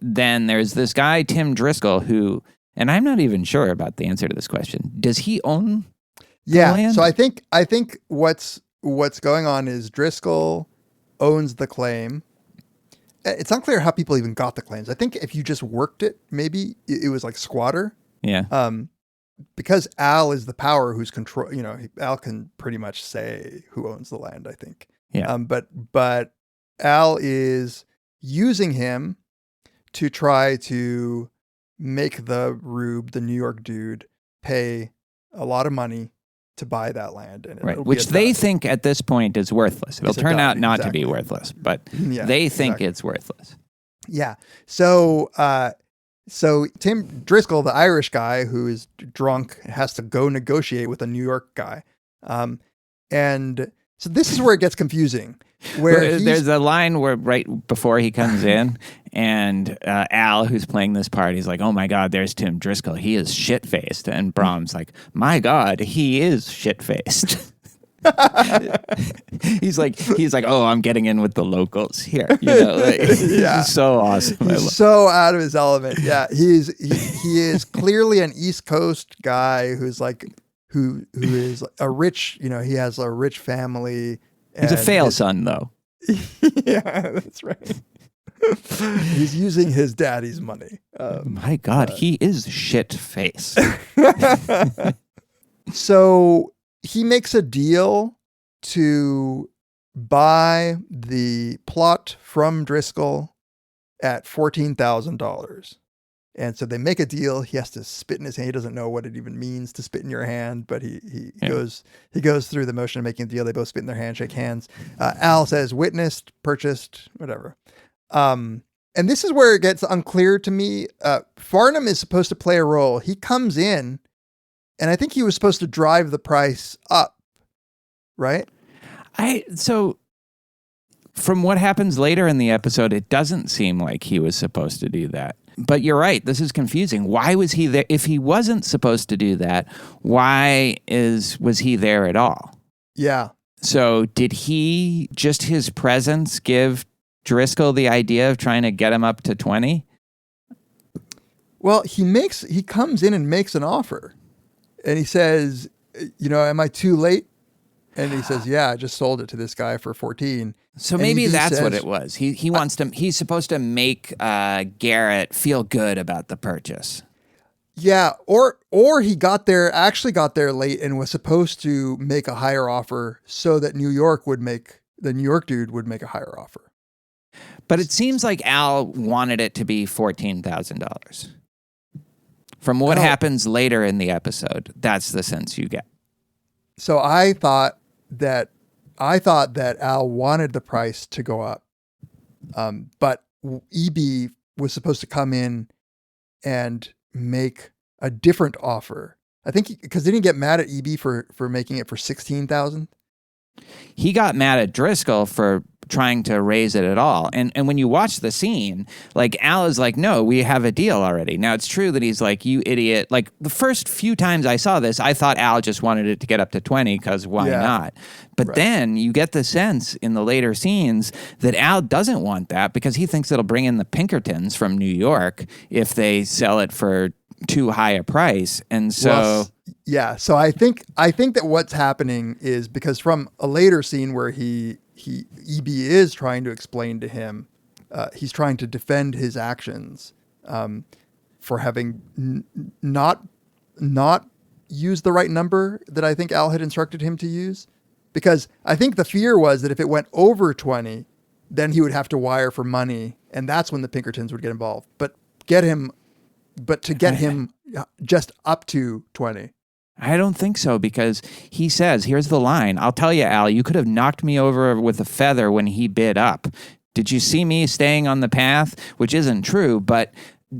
Then there's this guy, Tim Driscoll, who, and I'm not even sure about the answer to this question. Does he own the land? So I think what's going on is Driscoll owns the claim. It's unclear how people even got the claims. I think if you just worked it, maybe it was like squatter. Yeah. Because Al is the power who's control. Al can pretty much say who owns the land, I think. Yeah. But Al is using him to try to make the rube, the New York dude, pay a lot of money to buy that land. And which they think at this point is worthless. It'll turn out not to be worthless, but they think it's worthless. Yeah. So Tim Driscoll, the Irish guy who is drunk, has to go negotiate with a New York guy. And so this is where it gets confusing. Where there's a line where right before he comes in, and Al, who's playing this part, he's like, "Oh my God, there's Tim Driscoll. He is shit-faced." And Brom's like, "My God, he is shit-faced." he's like, "Oh, I'm getting in with the locals here." He's so awesome. He's so out of his element. Yeah, he is clearly an East Coast guy who's like who is a rich. He has a rich family. He's a fail son, though. Yeah, that's right. He's using his daddy's money. My God, he is shit-faced. So he makes a deal to buy the plot from Driscoll at $14,000. And so they make a deal. He has to spit in his hand. He doesn't know what it even means to spit in your hand, but he goes through the motion of making a deal. They both spit in their hand, shake hands. Al says witnessed, purchased, whatever. And and this is where it gets unclear to me. Farnham is supposed to play a role. He comes in, and I think he was supposed to drive the price up, right? So from what happens later in the episode, it doesn't seem like he was supposed to do that. But you're right. This is confusing. Why was he there? If he wasn't supposed to do that, was he there at all? Yeah. So did his presence give Driscoll the idea of trying to get him up to 20? Well, he comes in and makes an offer, and he says, am I too late? And he says, yeah, I just sold it to this guy for 14. So maybe that's what it was. He wants to. He's supposed to make Garrett feel good about the purchase. Yeah, or he actually got there late and was supposed to make a higher offer so that the New York dude would make a higher offer. But it seems like Al wanted it to be $14,000. From what happens later in the episode, that's the sense you get. So I thought that Al wanted the price to go up, but EB was supposed to come in and make a different offer. I think because didn't he get mad at EB for making it for 16,000? He got mad at Driscoll for trying to raise it at all. And when you watch the scene, like Al is like, no, we have a deal already. Now it's true that he's like, you idiot. Like the first few times I saw this, I thought Al just wanted it to get up to 20 because why not? But then you get the sense in the later scenes that Al doesn't want that because he thinks it'll bring in the Pinkertons from New York if they sell it for too high a price. And so... So I think that what's happening is because from a later scene where EB is trying to explain to him, he's trying to defend his actions for having not used the right number that I think Al had instructed him to use. Because I think the fear was that if it went over 20, then he would have to wire for money, and that's when the Pinkertons would get involved. But to get him just up to 20. I don't think so because he says, here's the line. I'll tell you, Al, you could have knocked me over with a feather when he bid up. Did you see me staying on the path? Which isn't true, but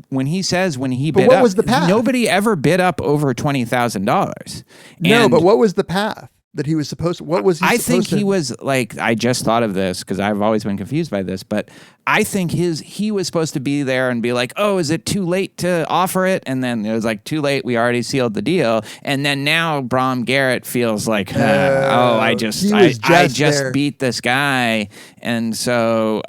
when he bid up, what was the path? Nobody ever bid up over $20,000. No, but what was the path that he was supposed to? What was he? I think he was like. I just thought of this because I've always been confused by this, but I think he was supposed to be there and be like, "Oh, is it too late to offer it?" And then it was like, "Too late. We already sealed the deal." And then now Brom Garrett feels like, I just beat this guy, and so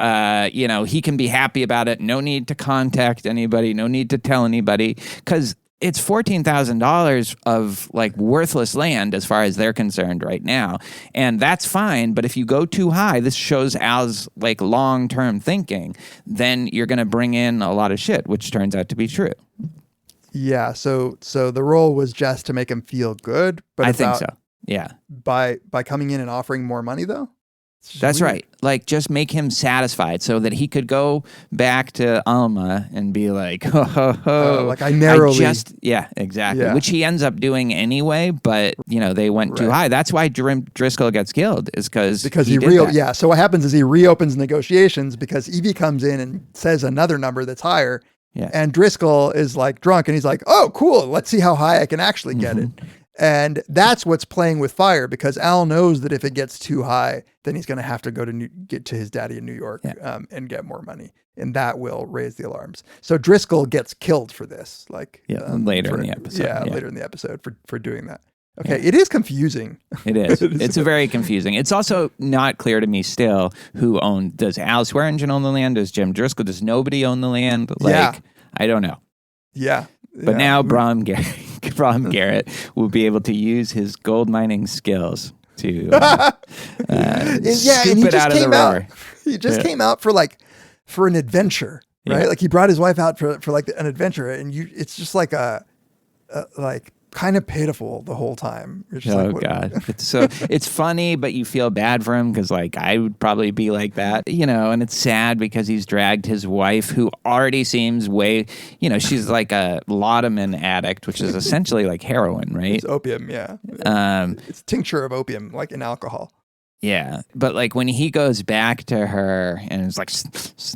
he can be happy about it. No need to contact anybody. No need to tell anybody because it's $14,000 of like worthless land as far as they're concerned right now. And that's fine. But if you go too high, this shows Al's like long-term thinking, then you're going to bring in a lot of shit, which turns out to be true. Yeah. So the role was just to make him feel good. But I think so. Yeah. By coming in and offering more money though? That's weird. Right. Like, just make him satisfied so that he could go back to Alma and be like, like I narrowly. Yeah, exactly. Yeah. Which he ends up doing anyway, but, they went too high. That's why Driscoll gets killed, is because he did that. Yeah, so what happens is he reopens negotiations because Evie comes in and says another number that's higher, and Driscoll is like drunk, and he's like, oh, cool, let's see how high I can actually get it. And that's what's playing with fire because Al knows that if it gets too high, then he's going to have to go to get to his daddy in New York and get more money. And that will raise the alarms. So Driscoll gets killed for this. Later in the episode. Yeah, later in the episode for doing that. Okay, it is confusing. It is. It's very confusing. It's also not clear to me still who does Al Swearingen own the land? Does Jim Driscoll? Does nobody own the land? I don't know. Yeah. But now Brom Garrett will be able to use his gold mining skills to scoop it out of the river. He just came out for an adventure, right? Yeah. Like he brought his wife out for like an adventure, and it's just like a kind of pitiful the whole time. God, it's funny, but you feel bad for him because like I would probably be like that, and it's sad because he's dragged his wife, who already seems she's like a laudanum addict, which is essentially like heroin, right? It's opium, yeah. It's tincture of opium, like in alcohol. Yeah, but like when he goes back to her and is like,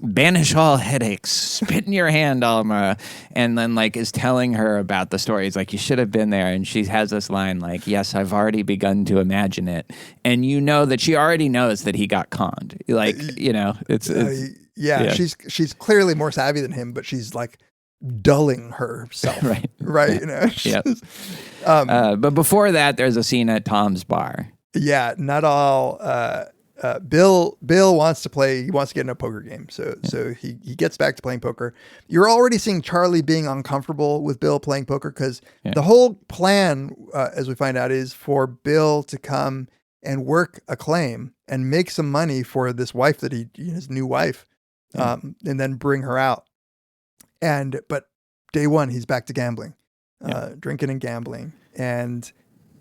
banish all headaches, spit in your hand, Alma, and then like is telling her about the story. He's like, you should have been there. And she has this line like, yes, I've already begun to imagine it. And you know that she already knows that he got conned. Like, you know, it's yeah, she's clearly more savvy than him, but she's like dulling herself. Right. You know, yep. But before that, there's a scene at Tom's bar. Yeah, not all. Bill wants to play. He wants to get in a poker game, so he gets back to playing poker. You're already seeing Charlie being uncomfortable with Bill playing poker because the whole plan, as we find out, is for Bill to come and work a claim and make some money for this wife that his new wife, and then bring her out. But day one, he's back to gambling, drinking and gambling, and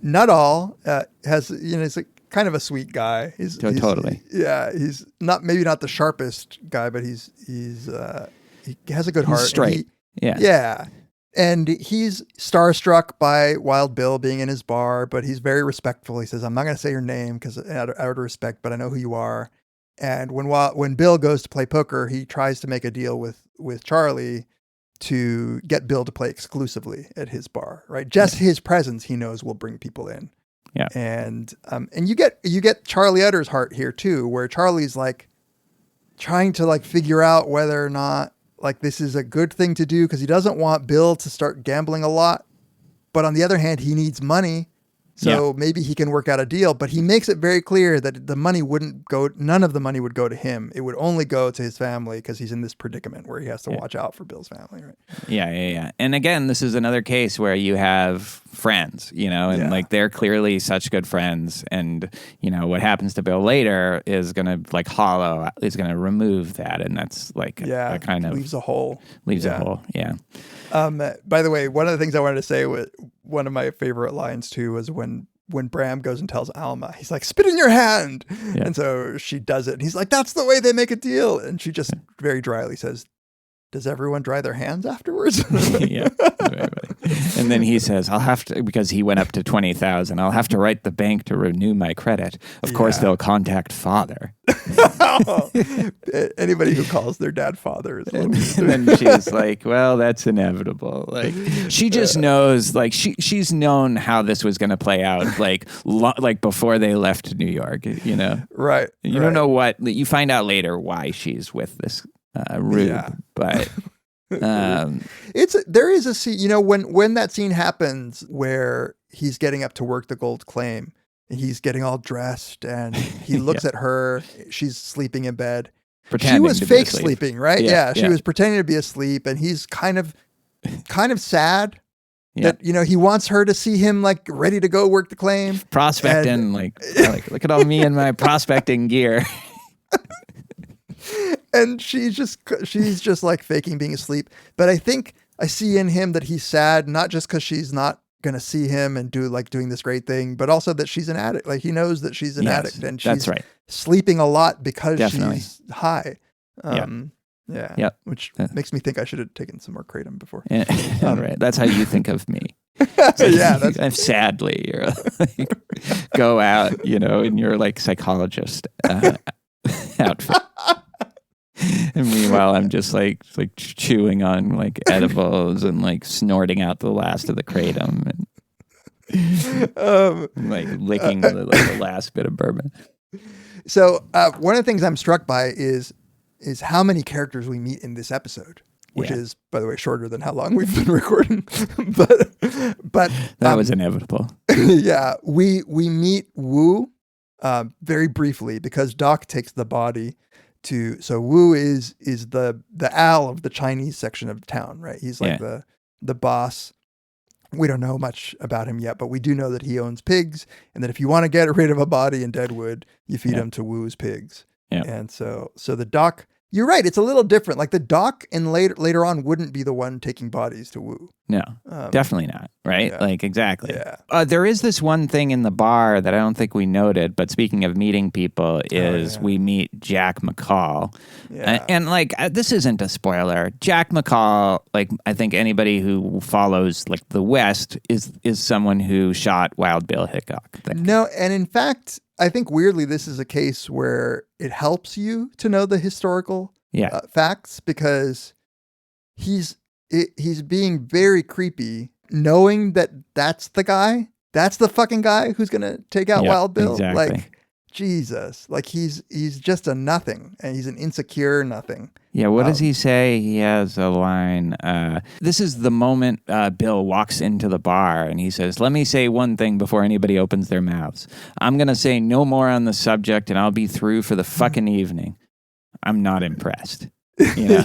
Nuttall has, he's a kind of a sweet guy. He's totally. He's maybe not the sharpest guy, but he has a good heart. He's straight. Yeah. And he's starstruck by Wild Bill being in his bar, but he's very respectful. He says, I'm not going to say your name because out of respect, but I know who you are. And when Bill goes to play poker, he tries to make a deal with Charlie to get Bill to play exclusively at his bar, right? Just his presence, he knows, will bring people in. Yeah. And you get Charlie Utter's heart here too, where Charlie's like trying to like figure out whether or not like this is a good thing to do because he doesn't want Bill to start gambling a lot. But on the other hand, he needs money. So maybe he can work out a deal, but he makes it very clear that none of the money would go to him. It would only go to his family because he's in this predicament where he has to watch out for Bill's family, right? Yeah. And again, this is another case where you have friends, and like they're clearly such good friends. And, what happens to Bill later is going to is going to remove that. And that's like a kind of leaves a hole. Yeah. By the way, one of the things I wanted to say was one of my favorite lines too was when Bram goes and tells Alma, he's like, spit in your hand. Yeah. And so she does it. And he's like, that's the way they make a deal. And she just very dryly says, does everyone dry their hands afterwards? Yeah. And then he says, I'll have to, because he went up to 20,000, I'll have to write the bank to renew my credit. Of course, they'll contact father. Anybody who calls their dad father is and then she's like, well, that's inevitable. Like she just knows, like she's known how this was going to play out, like before they left New York, Right. You don't know what, you find out later why she's with this Rube, but there is a scene, when that scene happens where he's getting up to work the gold claim, he's getting all dressed and he looks at her, she's sleeping in bed. She was fake sleeping, right? Yeah, she was pretending to be asleep, and he's kind of sad that he wants her to see him like ready to go work the claim, prospecting, and, like look at all me and my prospecting gear. And she's just like faking being asleep. But I think I see in him that he's sad, not just because she's not going to see him and doing this great thing, but also that she's an addict. Like he knows that she's an addict and she's sleeping a lot because she's high. Which makes me think I should have taken some more kratom before. Right. That's how you think of me. I'm sadly, you're like, go out, in your like psychologist outfit. And meanwhile, I'm just like chewing on like edibles and like snorting out the last of the kratom and like licking the last bit of bourbon. So one of the things I'm struck by is how many characters we meet in this episode, which is, by the way, shorter than how long we've been recording. but that was inevitable. Yeah, we meet Wu very briefly because Doc takes the body. So Wu is the Al of the Chinese section of the town, right? He's like the boss. We don't know much about him yet, but we do know that he owns pigs, and that if you want to get rid of a body in Deadwood, you feed him to Wu's pigs. Yeah. And so the Doc, you're right, it's a little different. Like the Doc later on wouldn't be the one taking bodies to Wu. No, definitely not. Right? yeah. Like, exactly. Yeah. There is this one thing in the bar that I don't think we noted, but speaking of meeting people, is yeah. we meet Jack McCall. Yeah. And like, this isn't a spoiler. Jack McCall, like, I think anybody who follows like the West is someone who shot Wild Bill Hickok. No, and in fact, I think weirdly this is a case where it helps you to know the historical facts, because he's being very creepy, knowing that that's the fucking guy who's gonna take out Wild Bill. Exactly. Like, Jesus, like he's just a nothing, and he's an insecure nothing. Yeah, what does he say? He has a line. This is the moment Bill walks into the bar and he says, "Let me say one thing before anybody opens their mouths. I'm going to say no more on the subject and I'll be through for the fucking evening." I'm not impressed. You know?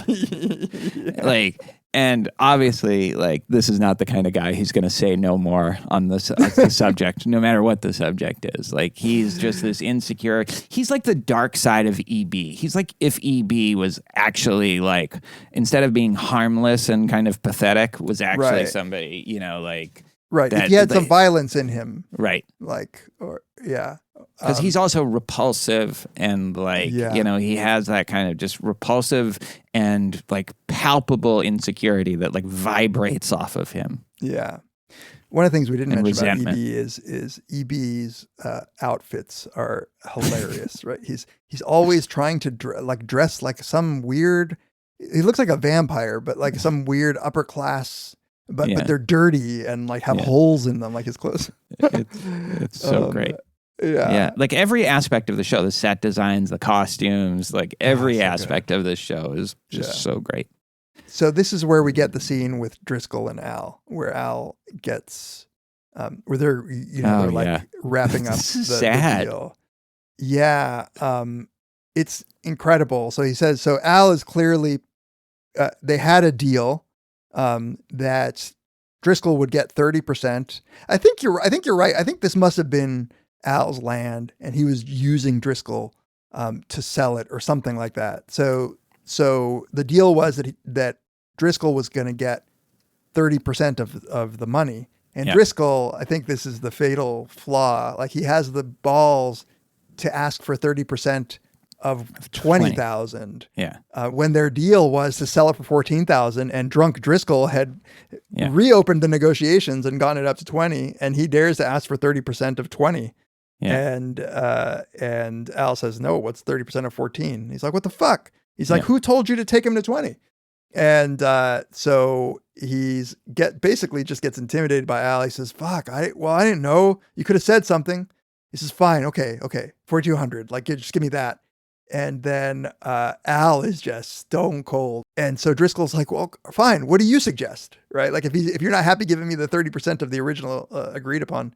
Like, and obviously, like, this is not the kind of guy who's going to say no more on the subject, no matter what the subject is. Like, he's just this insecure. He's like the dark side of EB. He's like if EB was actually like, instead of being harmless and kind of pathetic, was actually somebody, you know, like. Right. If he had some violence in him. Right. Like, or, yeah. Because he's also repulsive and like, you know, he has that kind of just repulsive and like palpable insecurity that like vibrates off of him. Yeah. One of the things we didn't mention resentment. about EB is EB's outfits are hilarious, right? He's always trying to dress like some weird, he looks like a vampire, but like some weird upper class, but they're dirty and like have holes in them, like his clothes. It's so great. Yeah. Like every aspect of the show, the set designs, the costumes, like every aspect of this show is just so great. So this is where we get the scene with Driscoll and Al, where Al gets, where they're, they're like wrapping up the deal. Yeah. It's incredible. So he says, so Al is clearly, they had a deal, that Driscoll would get 30%. I think you're right. I think this must have been Al's land, and he was using Driscoll to sell it or something like that. So the deal was that Driscoll was going to get 30% of the money, and Driscoll, I think this is the fatal flaw. Like, he has the balls to ask for 30% of 20,000. Yeah. When their deal was to sell it for 14,000, and drunk Driscoll had reopened the negotiations and gotten it up to 20, and he dares to ask for 30% of 20. Yeah. And Al says, "No, what's 30% of 14?" He's like, "What the fuck?" He's like, "Who told you to take him to 20?" And so basically just gets intimidated by Al. He says, "Fuck, I didn't know. You could have said something." He says, "Fine, okay, 4,200. Like, just give me that." And then Al is just stone cold. And so Driscoll's like, "Well, fine. What do you suggest?" Right? Like, if you're not happy giving me the 30% of the original agreed upon,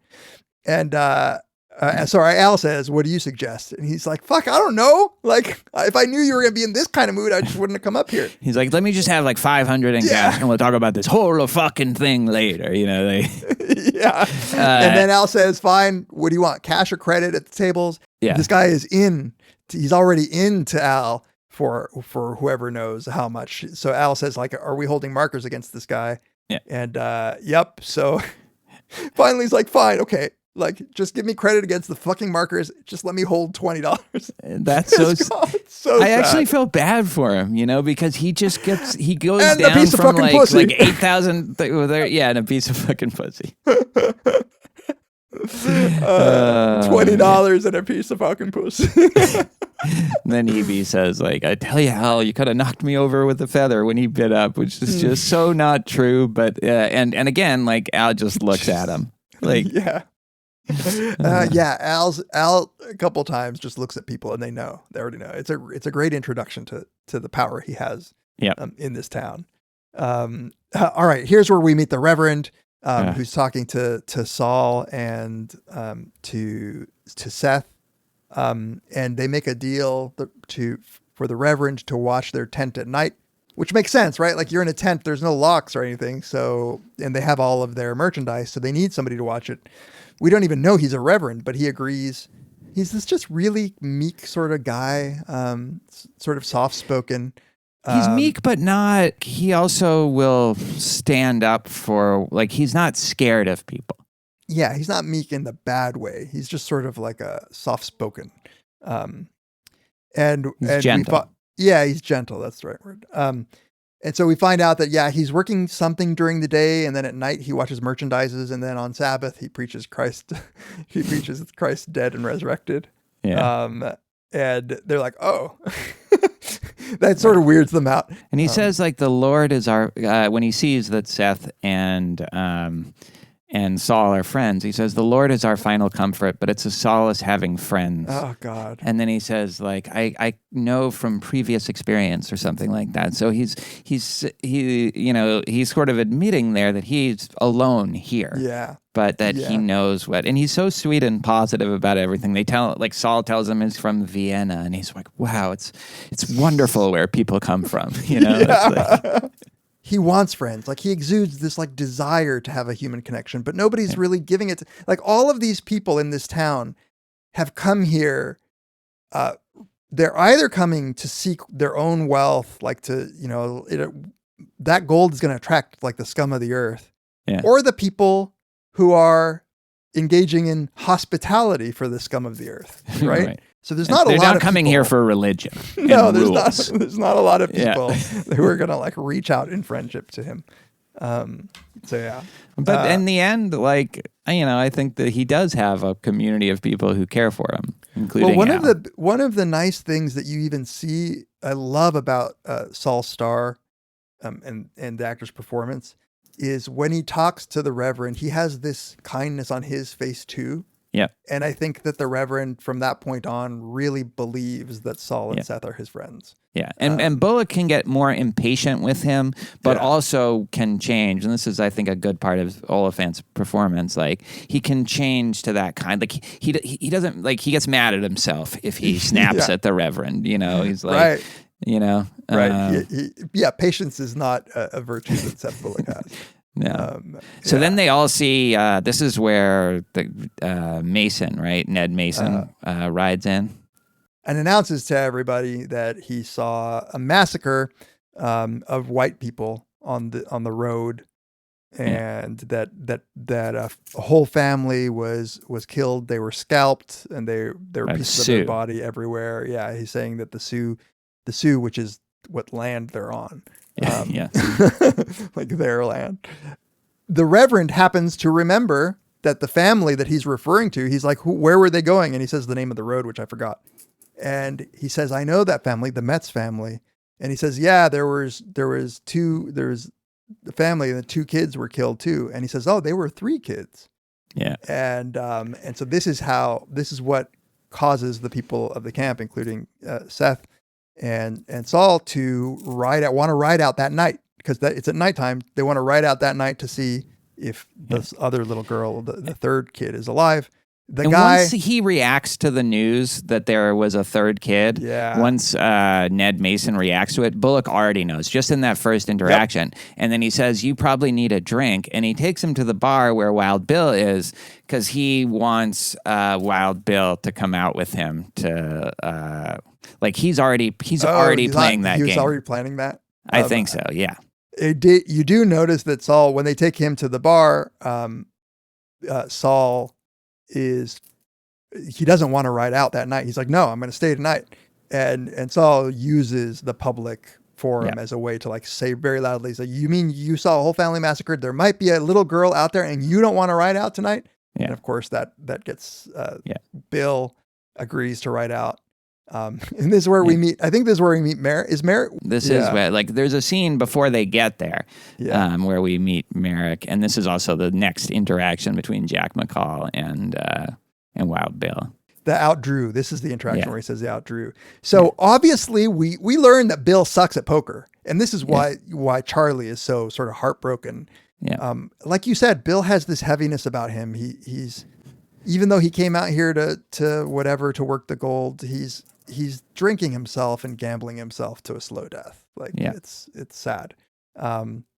and sorry, Al says, "What do you suggest?" And he's like, "Fuck, I don't know. Like, if I knew you were gonna be in this kind of mood, I just wouldn't have come up here." He's like, "Let me just have like 500 in cash, and we'll talk about this whole fucking thing later." You know, yeah. And then Al says, "Fine. What do you want? Cash or credit at the tables?" Yeah. This guy is in. He's already into Al for whoever knows how much. So Al says, like, "Are we holding markers against this guy?" Yeah. And yep. So finally he's like, "Fine, okay. Like, just give me credit against the fucking markers. Just let me hold $20. That's so sad. I actually felt bad for him, you know, because he goes and down from like 8,000 and a piece of fucking pussy. $20 and a piece of fucking pussy. Then EB says, like, "I tell you, Al, you could have knocked me over with a feather," when he bid up, which is just so not true. But and again, like, Al just looks at him, like, Al a couple times just looks at people and they already know. It's a great introduction to the power he has in this town. All right, here's where we meet the Reverend, who's talking to Saul and to Seth, and they make a deal for the Reverend to watch their tent at night, which makes sense, right? Like, you're in a tent, there's no locks or anything, so, and they have all of their merchandise, so they need somebody to watch it. We don't even know he's a Reverend, but he agrees. He's this just really meek sort of guy, sort of soft-spoken. He's meek, but not. He also will stand up for, like, he's not scared of people. Yeah, he's not meek in the bad way. He's just sort of like a soft-spoken. And He's and gentle. he's gentle. That's the right word. And so we find out that he's working something during the day, and then at night he watches merchandises, and then on Sabbath he preaches Christ. He preaches Christ dead and resurrected. Yeah. And they're like, oh, that sort of weirds them out. And he says, like, the Lord is our, when he sees that Seth and Saul are friends, he says, the Lord is our final comfort, but it's a solace having friends. Oh, God. And then he says, like, I know from previous experience or something like that. So he's sort of admitting there that he's alone here. Yeah. But that he knows what, and he's so sweet and positive about everything. They tell, like, Saul tells him he's from Vienna, and he's like, wow, it's wonderful where people come from, It's like, he wants friends. Like, he exudes this like desire to have a human connection, but nobody's really giving it. Like, all of these people in this town have come here. They're either coming to seek their own wealth, like that gold is going to attract like the scum of the earth, or the people who are engaging in hospitality for the scum of the earth, right? Right. So there's not a lot of people. They're not coming here for religion. No, there's not a lot of people who are going to like reach out in friendship to him. But in the end, like, I think that he does have a community of people who care for him, including one of the nice things that you even see, I love about Saul Starr and the actor's performance, is when he talks to the Reverend, he has this kindness on his face too. Yeah. And I think that the Reverend from that point on really believes that Saul and Seth are his friends. Yeah. And Bullock can get more impatient with him, but also can change. And this is, I think, a good part of Oliphant's performance. Like, he can change to that kind. Like, he doesn't, like, he gets mad at himself if he snaps at the Reverend, He's like, right. Patience is not a virtue that Seth Bullock has. No. So then they all see, this is where the Mason, right? Ned Mason rides in. And announces to everybody that he saw a massacre of white people on the road, and that a whole family was killed. They were scalped, and there were pieces of their body everywhere. Yeah, he's saying that the Sioux, which is what land they're on, like their land. The Reverend happens to remember that the family that he's referring to, he's like, where were they going? And he says the name of the road, which I forgot. And he says, I know that family, the Metz family. And he says, there was the family, and the 2 kids were killed too. And he says, oh, they were 3 kids. Yeah. And so this is what causes the people of the camp, including Seth and Saul, to want to ride out that night, because it's at nighttime. They want to ride out that night to see if this other little girl, the 3rd kid, is alive. Once he reacts to the news that there was a 3rd kid, once Ned Mason reacts to it, Bullock already knows, just in that first interaction. Yep. And then he says, you probably need a drink. And he takes him to the bar where Wild Bill is, because he wants Wild Bill to come out with him to, he's already playing that game. He was already planning that? I think so, yeah. You do notice that Saul, when they take him to the bar, Saul he doesn't want to ride out that night. He's like, no, I'm going to stay tonight. And Saul uses the public forum as a way to like say very loudly, so you mean you saw a whole family massacred? There might be a little girl out there and you don't want to ride out tonight? Yeah. And of course that gets, Bill agrees to ride out. And this is where we meet, I think this is where we meet Merrick. Is Merrick? This is where, like, there's a scene before they get there where we meet Merrick. And this is also the next interaction between Jack McCall and Wild Bill. The outdrew. This is the interaction where he says the outdrew. So obviously we learn that Bill sucks at poker. And this is why Charlie is so sort of heartbroken. Yeah. Like you said, Bill has this heaviness about him. He's even though he came out here to work the gold, he's drinking himself and gambling himself to a slow death. Like it's sad.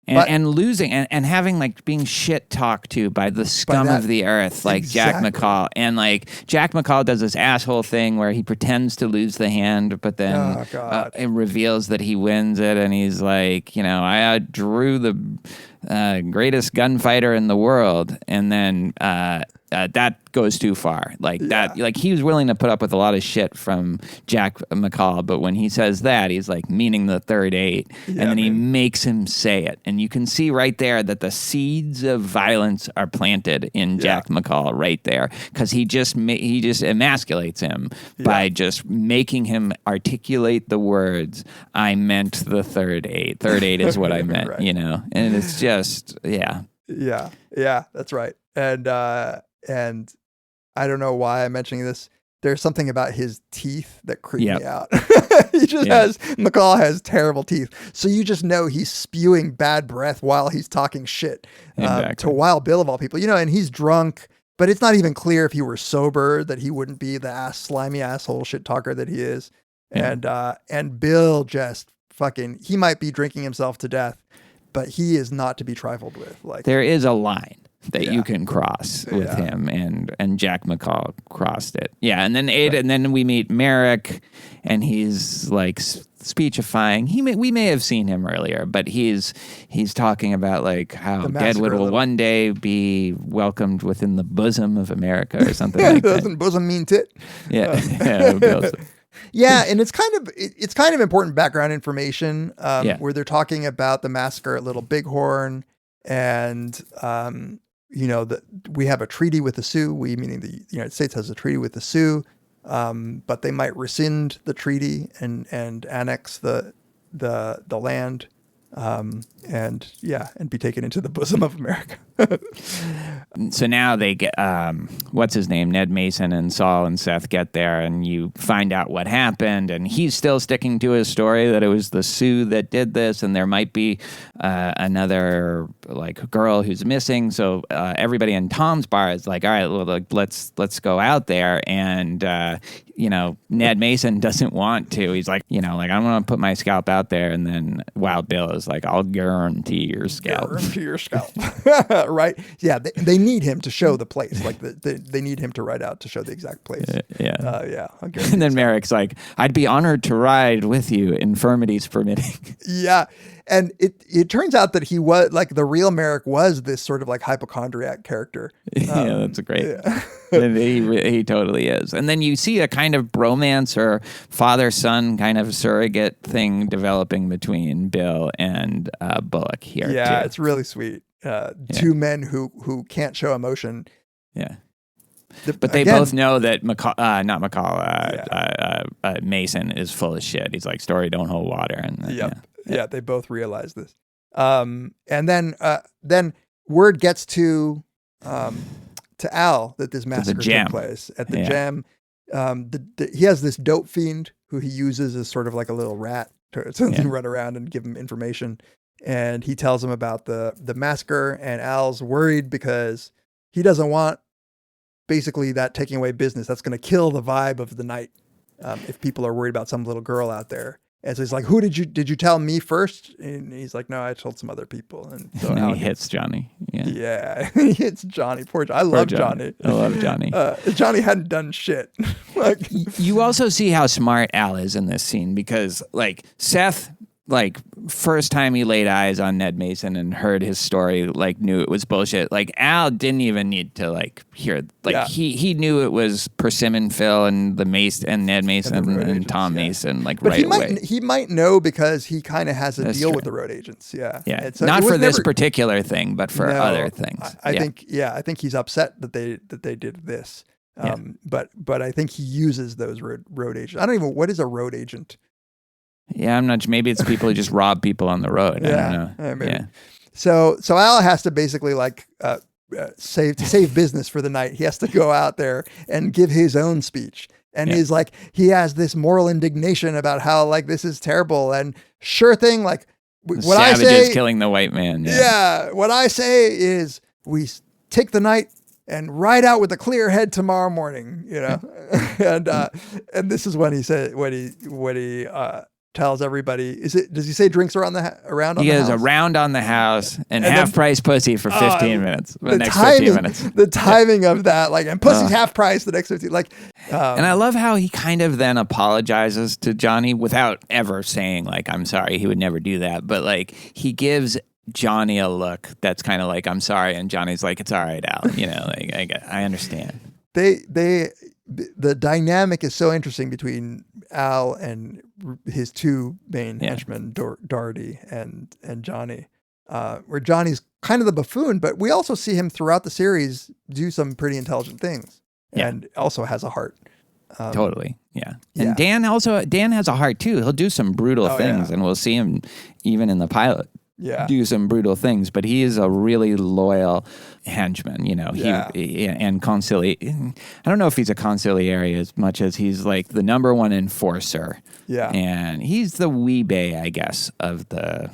And losing and having like being shit talked to by the scum of the earth, like exactly. Jack McCall. And like Jack McCall does this asshole thing where he pretends to lose the hand, but then it reveals that he wins it. And he's like, I drew the greatest gunfighter in the world. And then that goes too far. Like he was willing to put up with a lot of shit from Jack McCall, but when he says that, he's like meaning the third eight, and then he makes him say it, and you can see right there that the seeds of violence are planted in Jack McCall right there, because he just emasculates him by just making him articulate the words, "I meant the third eight. Third eight is what I meant," right. and it's just yeah, that's right, and I don't know why I'm mentioning this. There's something about his teeth that creep me out. McCall has terrible teeth. So you just know he's spewing bad breath while he's talking shit to Wild Bill of all people. And he's drunk, but it's not even clear if he were sober that he wouldn't be the slimy asshole shit talker that he is. Yeah. And Bill just he might be drinking himself to death, but he is not to be trifled with. Like, there is a line that you can cross with him, and Jack McCall crossed it. Yeah, and then and then we meet Merrick, and he's like speechifying. We may have seen him earlier, but he's talking about like how Deadwood will one day be welcomed within the bosom of America or something like that. Doesn't bosom mean tit? Yeah. Yeah, and it's kind of important background information where they're talking about the massacre at Little Bighorn, and we have a treaty with the Sioux. We, meaning the United States, has a treaty with the Sioux, but they might rescind the treaty and annex the land, and be taken into the bosom of America. So now they get, what's his name? Ned Mason and Saul and Seth get there, and you find out what happened, and he's still sticking to his story that it was the Sioux that did this, and there might be another like girl who's missing. So everybody in Tom's bar is like, all right, well, let's go out there, and Ned Mason doesn't want to. He's like, I'm going to put my scalp out there, and then Wild Bill is like, I'll guarantee your scalp. Right? Yeah, they need him to show the place. Like they need him to ride out to show the exact place. And then Merrick's like, I'd be honored to ride with you, infirmities permitting. Yeah. And it turns out that he was like the real Merrick was this sort of like hypochondriac character. That's great. Yeah. he totally is. And then you see a kind of bromance or father-son kind of surrogate thing developing between Bill and Bullock here. Yeah, too. It's really sweet. Two men who can't show emotion. Yeah. But they both know that Mason is full of shit. He's like, story don't hold water. And they both realize this. And then word gets to Al that this massacre took place at the jam. He has this dope fiend who he uses as sort of like a little rat to run around and give him information. And he tells him about the massacre, and Al's worried because he doesn't want basically that taking away business. That's going to kill the vibe of the night if people are worried about some little girl out there. And so he's like, did you tell me first? And he's like, no, I told some other people. And so and he hits Johnny. Yeah, he hits Johnny. Poor Johnny. I love Johnny. I love Johnny. Johnny hadn't done shit. You also see how smart Al is in this scene, because like Seth, like first time he laid eyes on Ned Mason and heard his story, like knew it was bullshit. Like Al didn't even need to like hear, like he knew it was Persimmon Phil and the Mace and Ned Mason and Tom Mason, like but right away. He might know because he kind of has a deal with the road agents. Yeah. So not for this particular thing, but for other things. I think he's upset that they did this. But I think he uses those road agents. I don't even, what is a road agent? Yeah, I'm not. Maybe it's people who just rob people on the road. I don't know. Maybe. Yeah. So Al has to basically like save business for the night. He has to go out there and give his own speech. And he's like, he has this moral indignation about how like this is terrible. And sure thing, like what savages I say, killing the white man. What I say is we take the night and ride out with a clear head tomorrow morning. And this is when he said what he tells everybody, does he say drinks around around on He the goes house? around on the house and then- half price pussy for 15 minutes. The next timing, 15 minutes. The timing of that, like, and pussy's half price the next 15, like, And I love how he kind of then apologizes to Johnny without ever saying, like, I'm sorry. He would never do that. But, like, he gives Johnny a look that's kind of like, I'm sorry. And Johnny's like, it's all right, Al. You know, like, I understand. The dynamic is so interesting between Al and his two main henchmen, Doherty and Johnny, where Johnny's kind of the buffoon, but we also see him throughout the series do some pretty intelligent things and also has a heart. Totally. Yeah. And Dan has a heart too. He'll do some brutal things and we'll see him even in the pilot. Do some brutal things, but he is a really loyal henchman, you know. He and I don't know if he's a consigliere as much as he's like the number one enforcer. Yeah, and he's the weebay, I guess, of the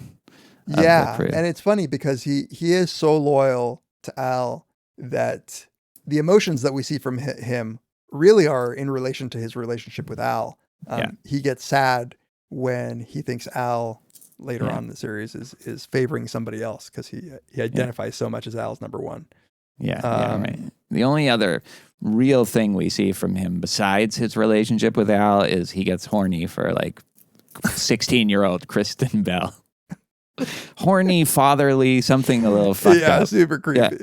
crew. And it's funny because he is so loyal to Al that the emotions that we see from him really are in relation to his relationship with Al. He gets sad when he thinks Al later on in the series is favoring somebody else because he identifies so much as Al's number one. Right. The only other real thing we see from him besides his relationship with Al is he gets horny for like 16-year-old Kristen Bell. Horny, fatherly, something a little fucked up. Super creepy.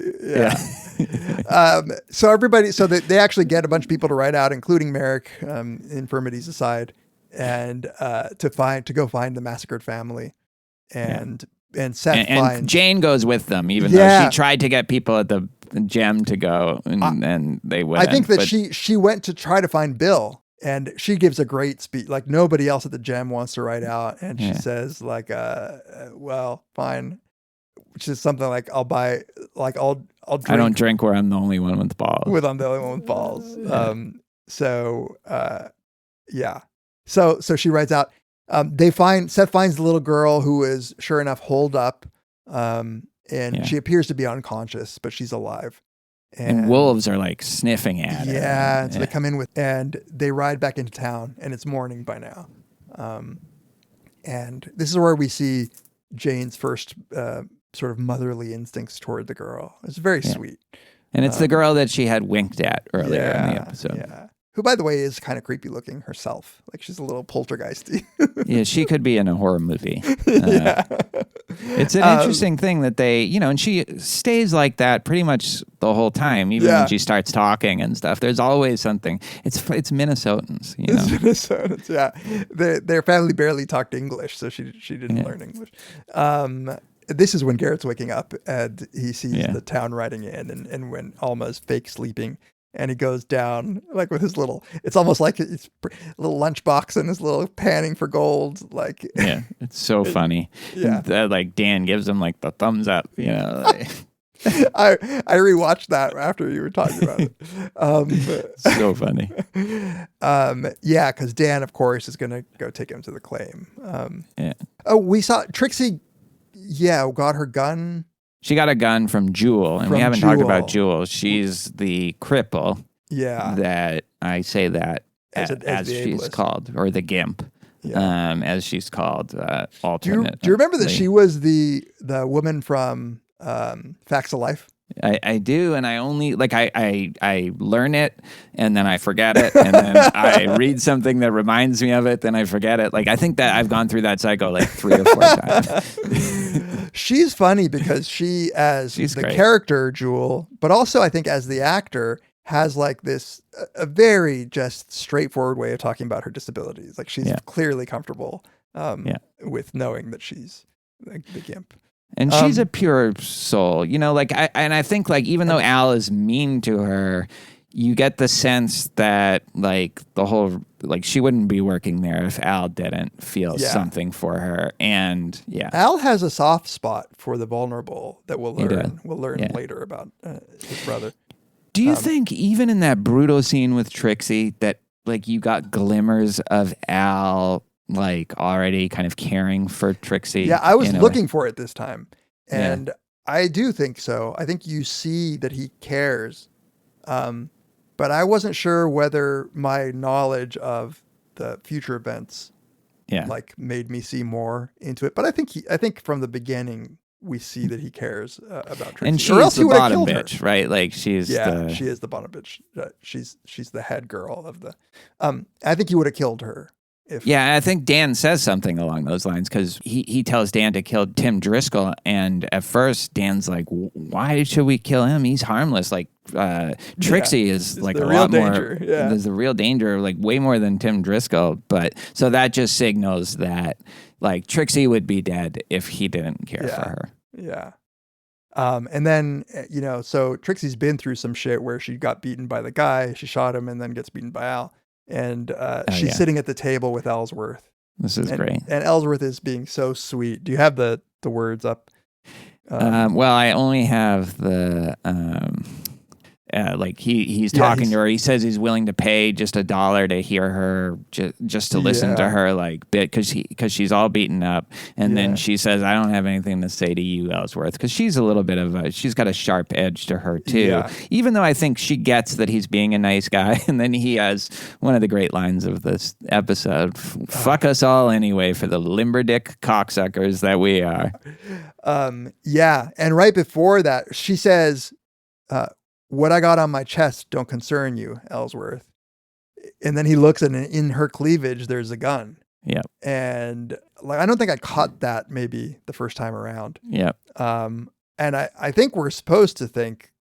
So they actually get a bunch of people to ride out, including Merrick, infirmities aside, and to go find the massacred family, and Seth finds, and Jane goes with them, even though she tried to get people at the gem to go, and they wouldn't. I think that she went to try to find Bill, and she gives a great speech. Like nobody else at the gem wants to ride out, and she says like, "Well, fine," which is something like, "I'll buy, like I'll drink. I don't drink where I'm the only one with balls. I'm the only one with balls." So she rides out. Seth finds the little girl who is sure enough holed up, and she appears to be unconscious, but she's alive. And wolves are like sniffing at her. Yeah, so they come in and they ride back into town, and it's morning by now. And this is where we see Jane's first sort of motherly instincts toward the girl. It's very sweet. And it's the girl that she had winked at earlier in the episode. Yeah. Who, by the way, is kind of creepy looking herself. Like she's a little poltergeisty. Yeah, she could be in a horror movie. It's an interesting thing that they, and she stays like that pretty much the whole time, even when she starts talking and stuff. There's always something. It's Minnesotans, It's Minnesotans, yeah. Their family barely talked English, so she didn't learn English. This is when Garrett's waking up and he sees the town riding in, and when Alma's fake sleeping. And he goes down like with his it's almost like it's a little lunchbox and his little panning for gold. Like, it's so funny. Yeah. Like Dan gives him like the thumbs up, I rewatched that after you were talking about it. So funny. Because Dan, of course, is going to go take him to the claim. Oh, we saw Trixie, got her gun. She got a gun from Jewel, and we haven't talked about Jewel. She's the cripple. Yeah. That I say that as she's called, or the gimp, as she's called, alternate. Do you remember that she was the woman from Facts of Life? I do, and I only I learn it and then I forget it, and then I read something that reminds me of it, then I forget it. Like I think that I've gone through that cycle like 3 or 4 times. She's funny because she's great. Character Jewel, but also I think as the actor has like this a very just straightforward way of talking about her disabilities. Like she's clearly comfortable with knowing that she's like the gimp. And she's a pure soul, I think like even though Al is mean to her, you get the sense that like the whole, like she wouldn't be working there if Al didn't feel something for her. And Al has a soft spot for the vulnerable that we'll learn later about his brother. Do you think even in that brutal scene with Trixie that like you got glimmers of Al like already kind of caring for Trixie? Yeah, I was looking for it this time. And I do think so. I think you see that he cares. But I wasn't sure whether my knowledge of the future events like made me see more into it. But I think from the beginning we see that he cares about Trixie. And she's or else the he would have bottom killed bitch, her. right? Like she is the bottom bitch. She's the head girl of the. I think he would have killed her. I think Dan says something along those lines because he tells Dan to kill Tim Driscoll, and at first Dan's like, "Why should we kill him? He's harmless." Like Trixie is like a lot more. Yeah. There's the real danger, like way more than Tim Driscoll. But so that just signals that like Trixie would be dead if he didn't care for her. Yeah. And then so Trixie's been through some shit where she got beaten by the guy, she shot him, and then gets beaten by Al. And she's sitting at the table with Ellsworth. This is great. And Ellsworth is being so sweet. Do you have the words up? Well, I only have the like he's talking to her. He says he's willing to pay just $1 to hear her, just to listen to her like bit because she's all beaten up. And then she says, "I don't have anything to say to you, Ellsworth," because she's a little bit of she's got a sharp edge to her too. Yeah. Even though I think she gets that he's being a nice guy. And then he has one of the great lines of this episode: "Fuck us all anyway for the limberdick cocksuckers that we are." And right before that, she says, "What I got on my chest don't concern you, Ellsworth." And then he looks and in her cleavage, there's a gun. Yeah. And like, I don't think I caught that maybe the first time around. Yeah. And I think we're supposed to think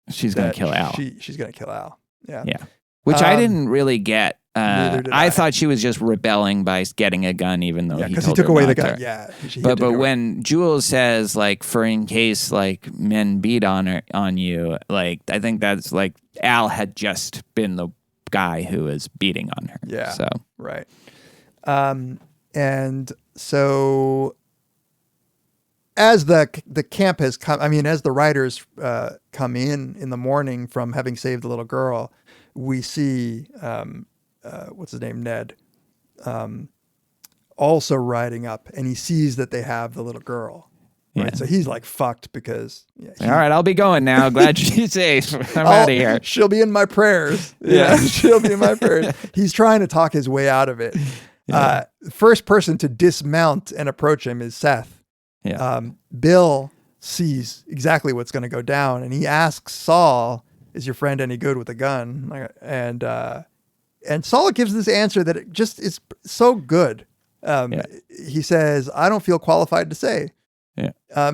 she's going to kill Al. She's going to kill Al. Yeah. Yeah. Which I didn't really get. Neither did I thought she was just rebelling by getting a gun, even though because he took away the gun. Yeah, but when Jules says like, "For in case like men beat on you," like I think that's like Al had just been the guy who was beating on her. Yeah. So right. And so as the camp has come, as the writers come in the morning from having saved the little girl, we see. What's his name? Ned, also riding up, and he sees that they have the little girl. Right. Yeah. So he's like fucked because. All right, I'll be going now. Glad she's safe. I'm out of here. She'll be in my prayers. Yeah. She'll be in my prayers. He's trying to talk his way out of it. Yeah. First person to dismount and approach him is Seth. Yeah. Bill sees exactly what's going to go down, and he asks Saul, "Is your friend any good with a gun?" And Saul gives this answer that it just is so good. He says, "I don't feel qualified to say." Yeah.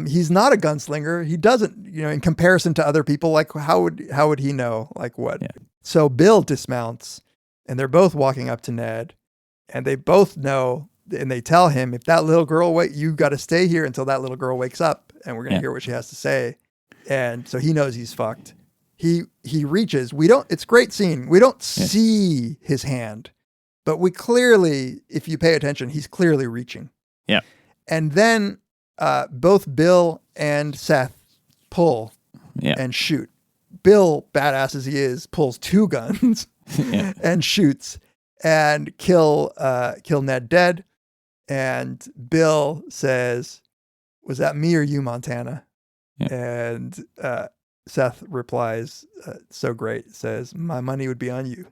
He's not a gunslinger. He doesn't, in comparison to other people, like how would he know like what? Yeah. So Bill dismounts, and they're both walking up to Ned, and they both know, and they tell him, "If that little girl you got to stay here until that little girl wakes up, and we're going to hear what she has to say." And so he knows he's fucked. He reaches. It's a great scene. We don't see his hand, but we clearly, if you pay attention, he's clearly reaching. Yeah. And then both Bill and Seth pull and shoot. Bill, badass as he is, pulls 2 guns and shoots and kill Ned dead. And Bill says, "Was that me or you, Montana?" Yeah. And Seth replies, so great, says, "My money would be on you."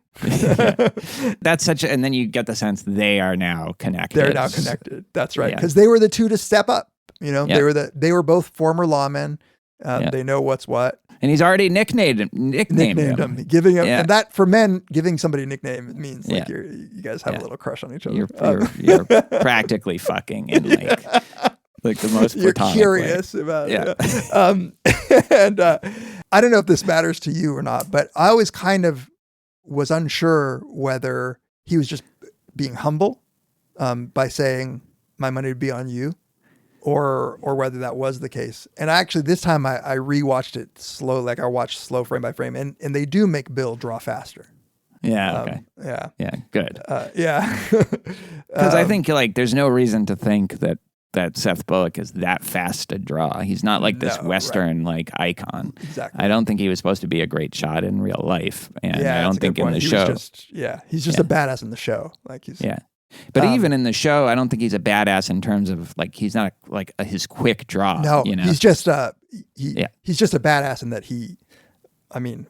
That's and then you get the sense they are now connected. They're now connected. That's right. Because they were the 2 to step up. They were both former lawmen. They know what's what. And he's already nicknamed him. Giving him, and that for men, giving somebody a nickname, it means like you guys have a little crush on each other. You're practically fucking in like the most platonic You're curious about it. And I don't know if this matters to you or not, but I always kind of was unsure whether he was just being humble by saying, "My money would be on you," or whether that was the case. And actually, this time I rewatched it slow, like I watched slow frame by frame, and they do make Bill draw faster. Yeah. Okay. Yeah. Good. Because I think like there's no reason to think that Seth Bullock is that fast to draw. He's not like this Western like icon. Exactly. I don't think he was supposed to be a great shot in real life, and I don't think in the show. He's just a badass in the show. Like he's But even in the show, I don't think he's a badass in terms of like he's not like his quick draw. No, he's just he's just a badass in that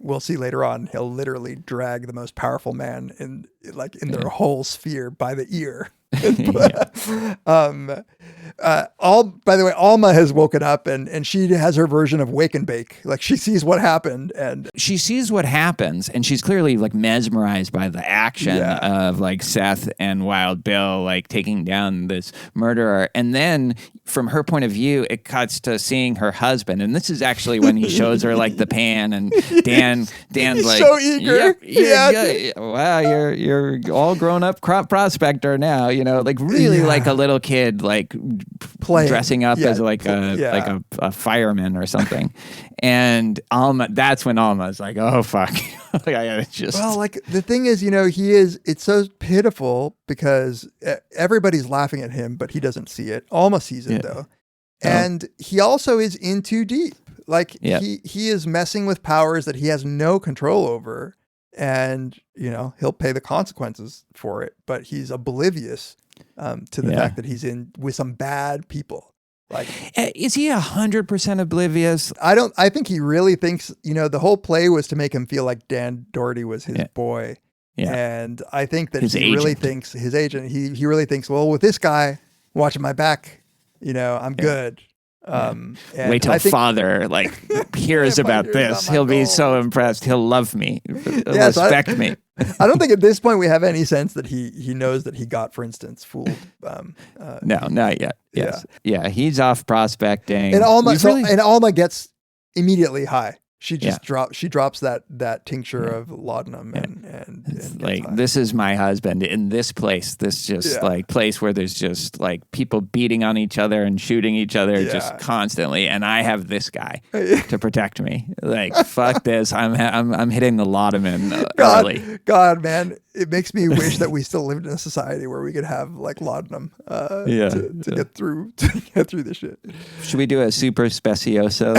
we'll see later on. He'll literally drag the most powerful man in their whole sphere by the ear. By the way, Alma has woken up and she has her version of wake and bake. Like she sees what happened and She sees what happens, and she's clearly like mesmerized by the action of like Seth and Wild Bill like taking down this murderer. And then from her point of view, it cuts to seeing her husband, and this is actually when he shows her like the pan, and Dan's like so eager. Wow, you're all grown up crop prospector now, like really like a little kid, like dressing up as like a fireman or something. And that's when Alma's like, oh fuck. Well, like the thing is, it's so pitiful because everybody's laughing at him, but he doesn't see it. Alma sees it though. And he also is in too deep. Like he is messing with powers that he has no control over, and he'll pay the consequences for it, but he's oblivious to the fact that he's in with some bad people. Like, is he 100% oblivious? I think he really thinks, the whole play was to make him feel like Dan Doherty was his boy. Yeah. And I think that really thinks his agent, he really thinks, well, with this guy watching my back, I'm good. Wait till father hears about this. He'll be so impressed. He'll love me, respect me. I don't think at this point we have any sense that he knows that he got, for instance, fooled. No, not yet. Yes. Yeah, he's off prospecting. And Alma gets immediately high. She just drops that tincture of laudanum and like, this is my husband in this place. This just place where there's just like people beating on each other and shooting each other just constantly, and I have this guy to protect me. Like, fuck this. I'm hitting the laudanum early. God, man, it makes me wish that we still lived in a society where we could have like laudanum to get through this shit. Should we do a super specioso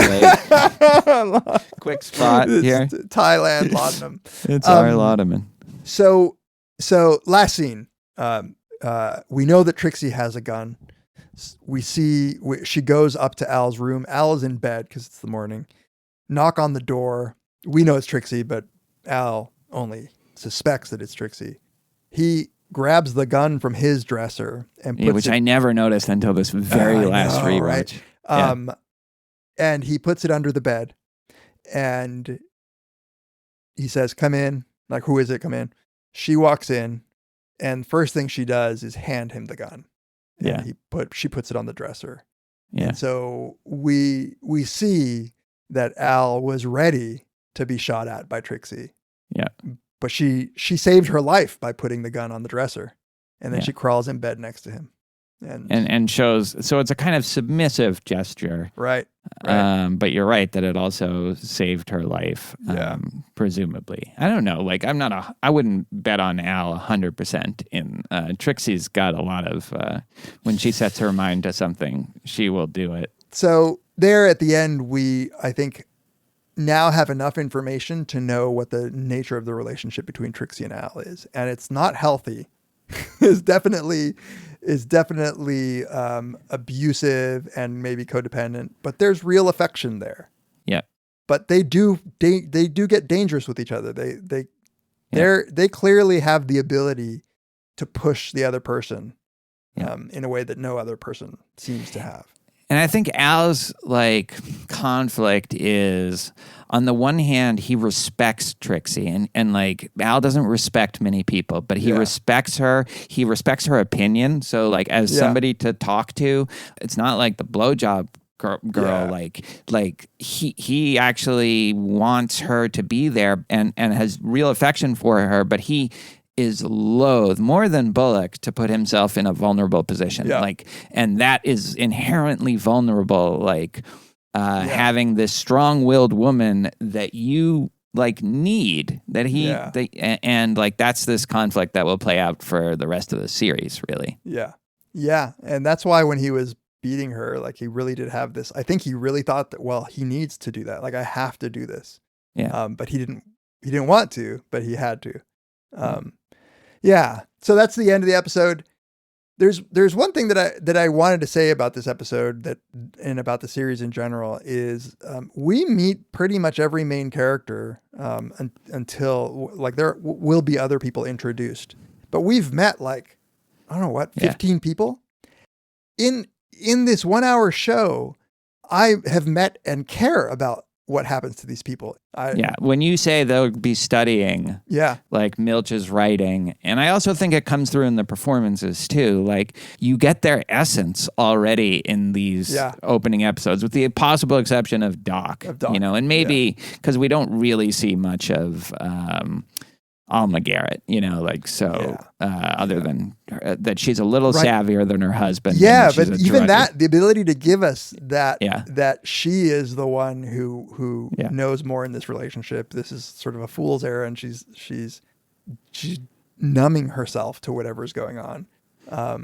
quick spot here? Thailand laudanum. It's our laudanum. So last scene, we know that Trixie has a gun. She goes up to Al's room. Al is in bed because it's the morning. Knock on the door. We know it's Trixie, but Al only suspects that it's Trixie. He grabs the gun from his dresser and puts which I never noticed until this very last rewatch. Right? And he puts it under the bed, and he says, "Come in." Like, who is it? Come in. She walks in, and first thing she does is hand him the gun. And she puts it on the dresser. Yeah. And so we see that Al was ready to be shot at by Trixie. Yeah. But she saved her life by putting the gun on the dresser, and then she crawls in bed next to him, and shows. So it's a kind of submissive gesture, right? But you're right that it also saved her life, presumably. I don't know. Like, I wouldn't bet on Al 100%. In Trixie's got a lot of when she sets her mind to something, she will do it. So there at the end, I think, now have enough information to know what the nature of the relationship between Trixie and Al is, and it's not healthy. It's definitely abusive and maybe codependent, but there's real affection there. Yeah. But they do get dangerous with each other. They clearly have the ability to push the other person in a way that no other person seems to have. And I think Al's conflict is, on the one hand, he respects Trixie, and Al doesn't respect many people, but he respects her. He respects her opinion. So as somebody to talk to, it's not like the blowjob girl. He actually wants her to be there and has real affection for her, but he is loath more than Bullock to put himself in a vulnerable position. And that is inherently vulnerable. Having this strong-willed woman that you need, that that's this conflict that will play out for the rest of the series, really. Yeah. And that's why when he was beating her, he really did have this, I think he really thought that, well, he needs to do that. I have to do this. Yeah. But he didn't want to, but he had to. So that's the end of the episode. There's one thing that I wanted to say about this episode and about the series in general is we meet pretty much every main character until there will be other people introduced, but we've met I don't know what, 15 people. In this 1 hour show, I have met and care about what happens to these people. When you say they'll be studying, like Milch's writing, and I also think it comes through in the performances too. Like you get their essence already in these opening episodes, with the possible exception of Doc. You know, and maybe because we don't really see much of Alma Garrett, you know, like other than that she's a little savvier than her husband. Yeah, but even that, the ability to give us that that she is the one who knows more in this relationship. This is sort of a fool's errand, and she's numbing herself to whatever's going on. A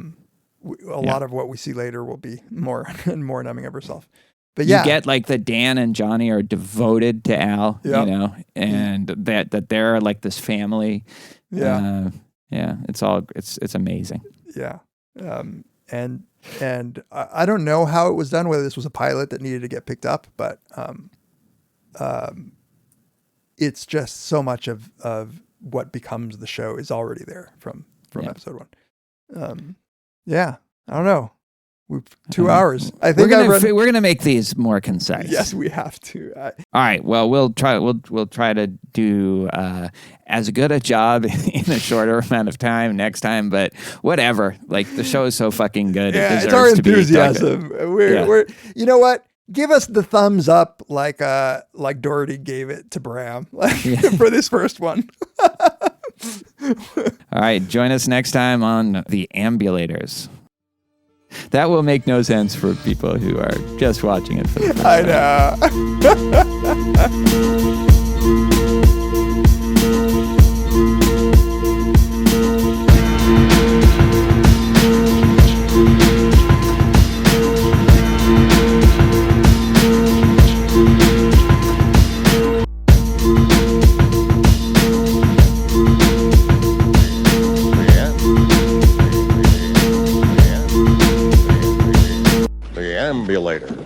lot of what we see later will be more and more numbing of herself. But you get like that Dan and Johnny are devoted to Al, you know, and that they're like this family. It's amazing. Yeah. And I don't know how it was done, whether this was a pilot that needed to get picked up, but it's just so much of what becomes the show is already there from episode 1. I don't know. 2 hours. I think we're gonna make these more concise. Yes, we have to. All right. Well, we'll try to do as good a job in a shorter amount of time next time. But whatever. Like the show is so fucking good. Yeah, it's our enthusiasm. We're you know what? Give us the thumbs up like Doherty gave it to Bram for this first one. All right. Join us next time on The Ambulators. That will make no sense for people who are just watching it for the first time. I know. The Ambulator.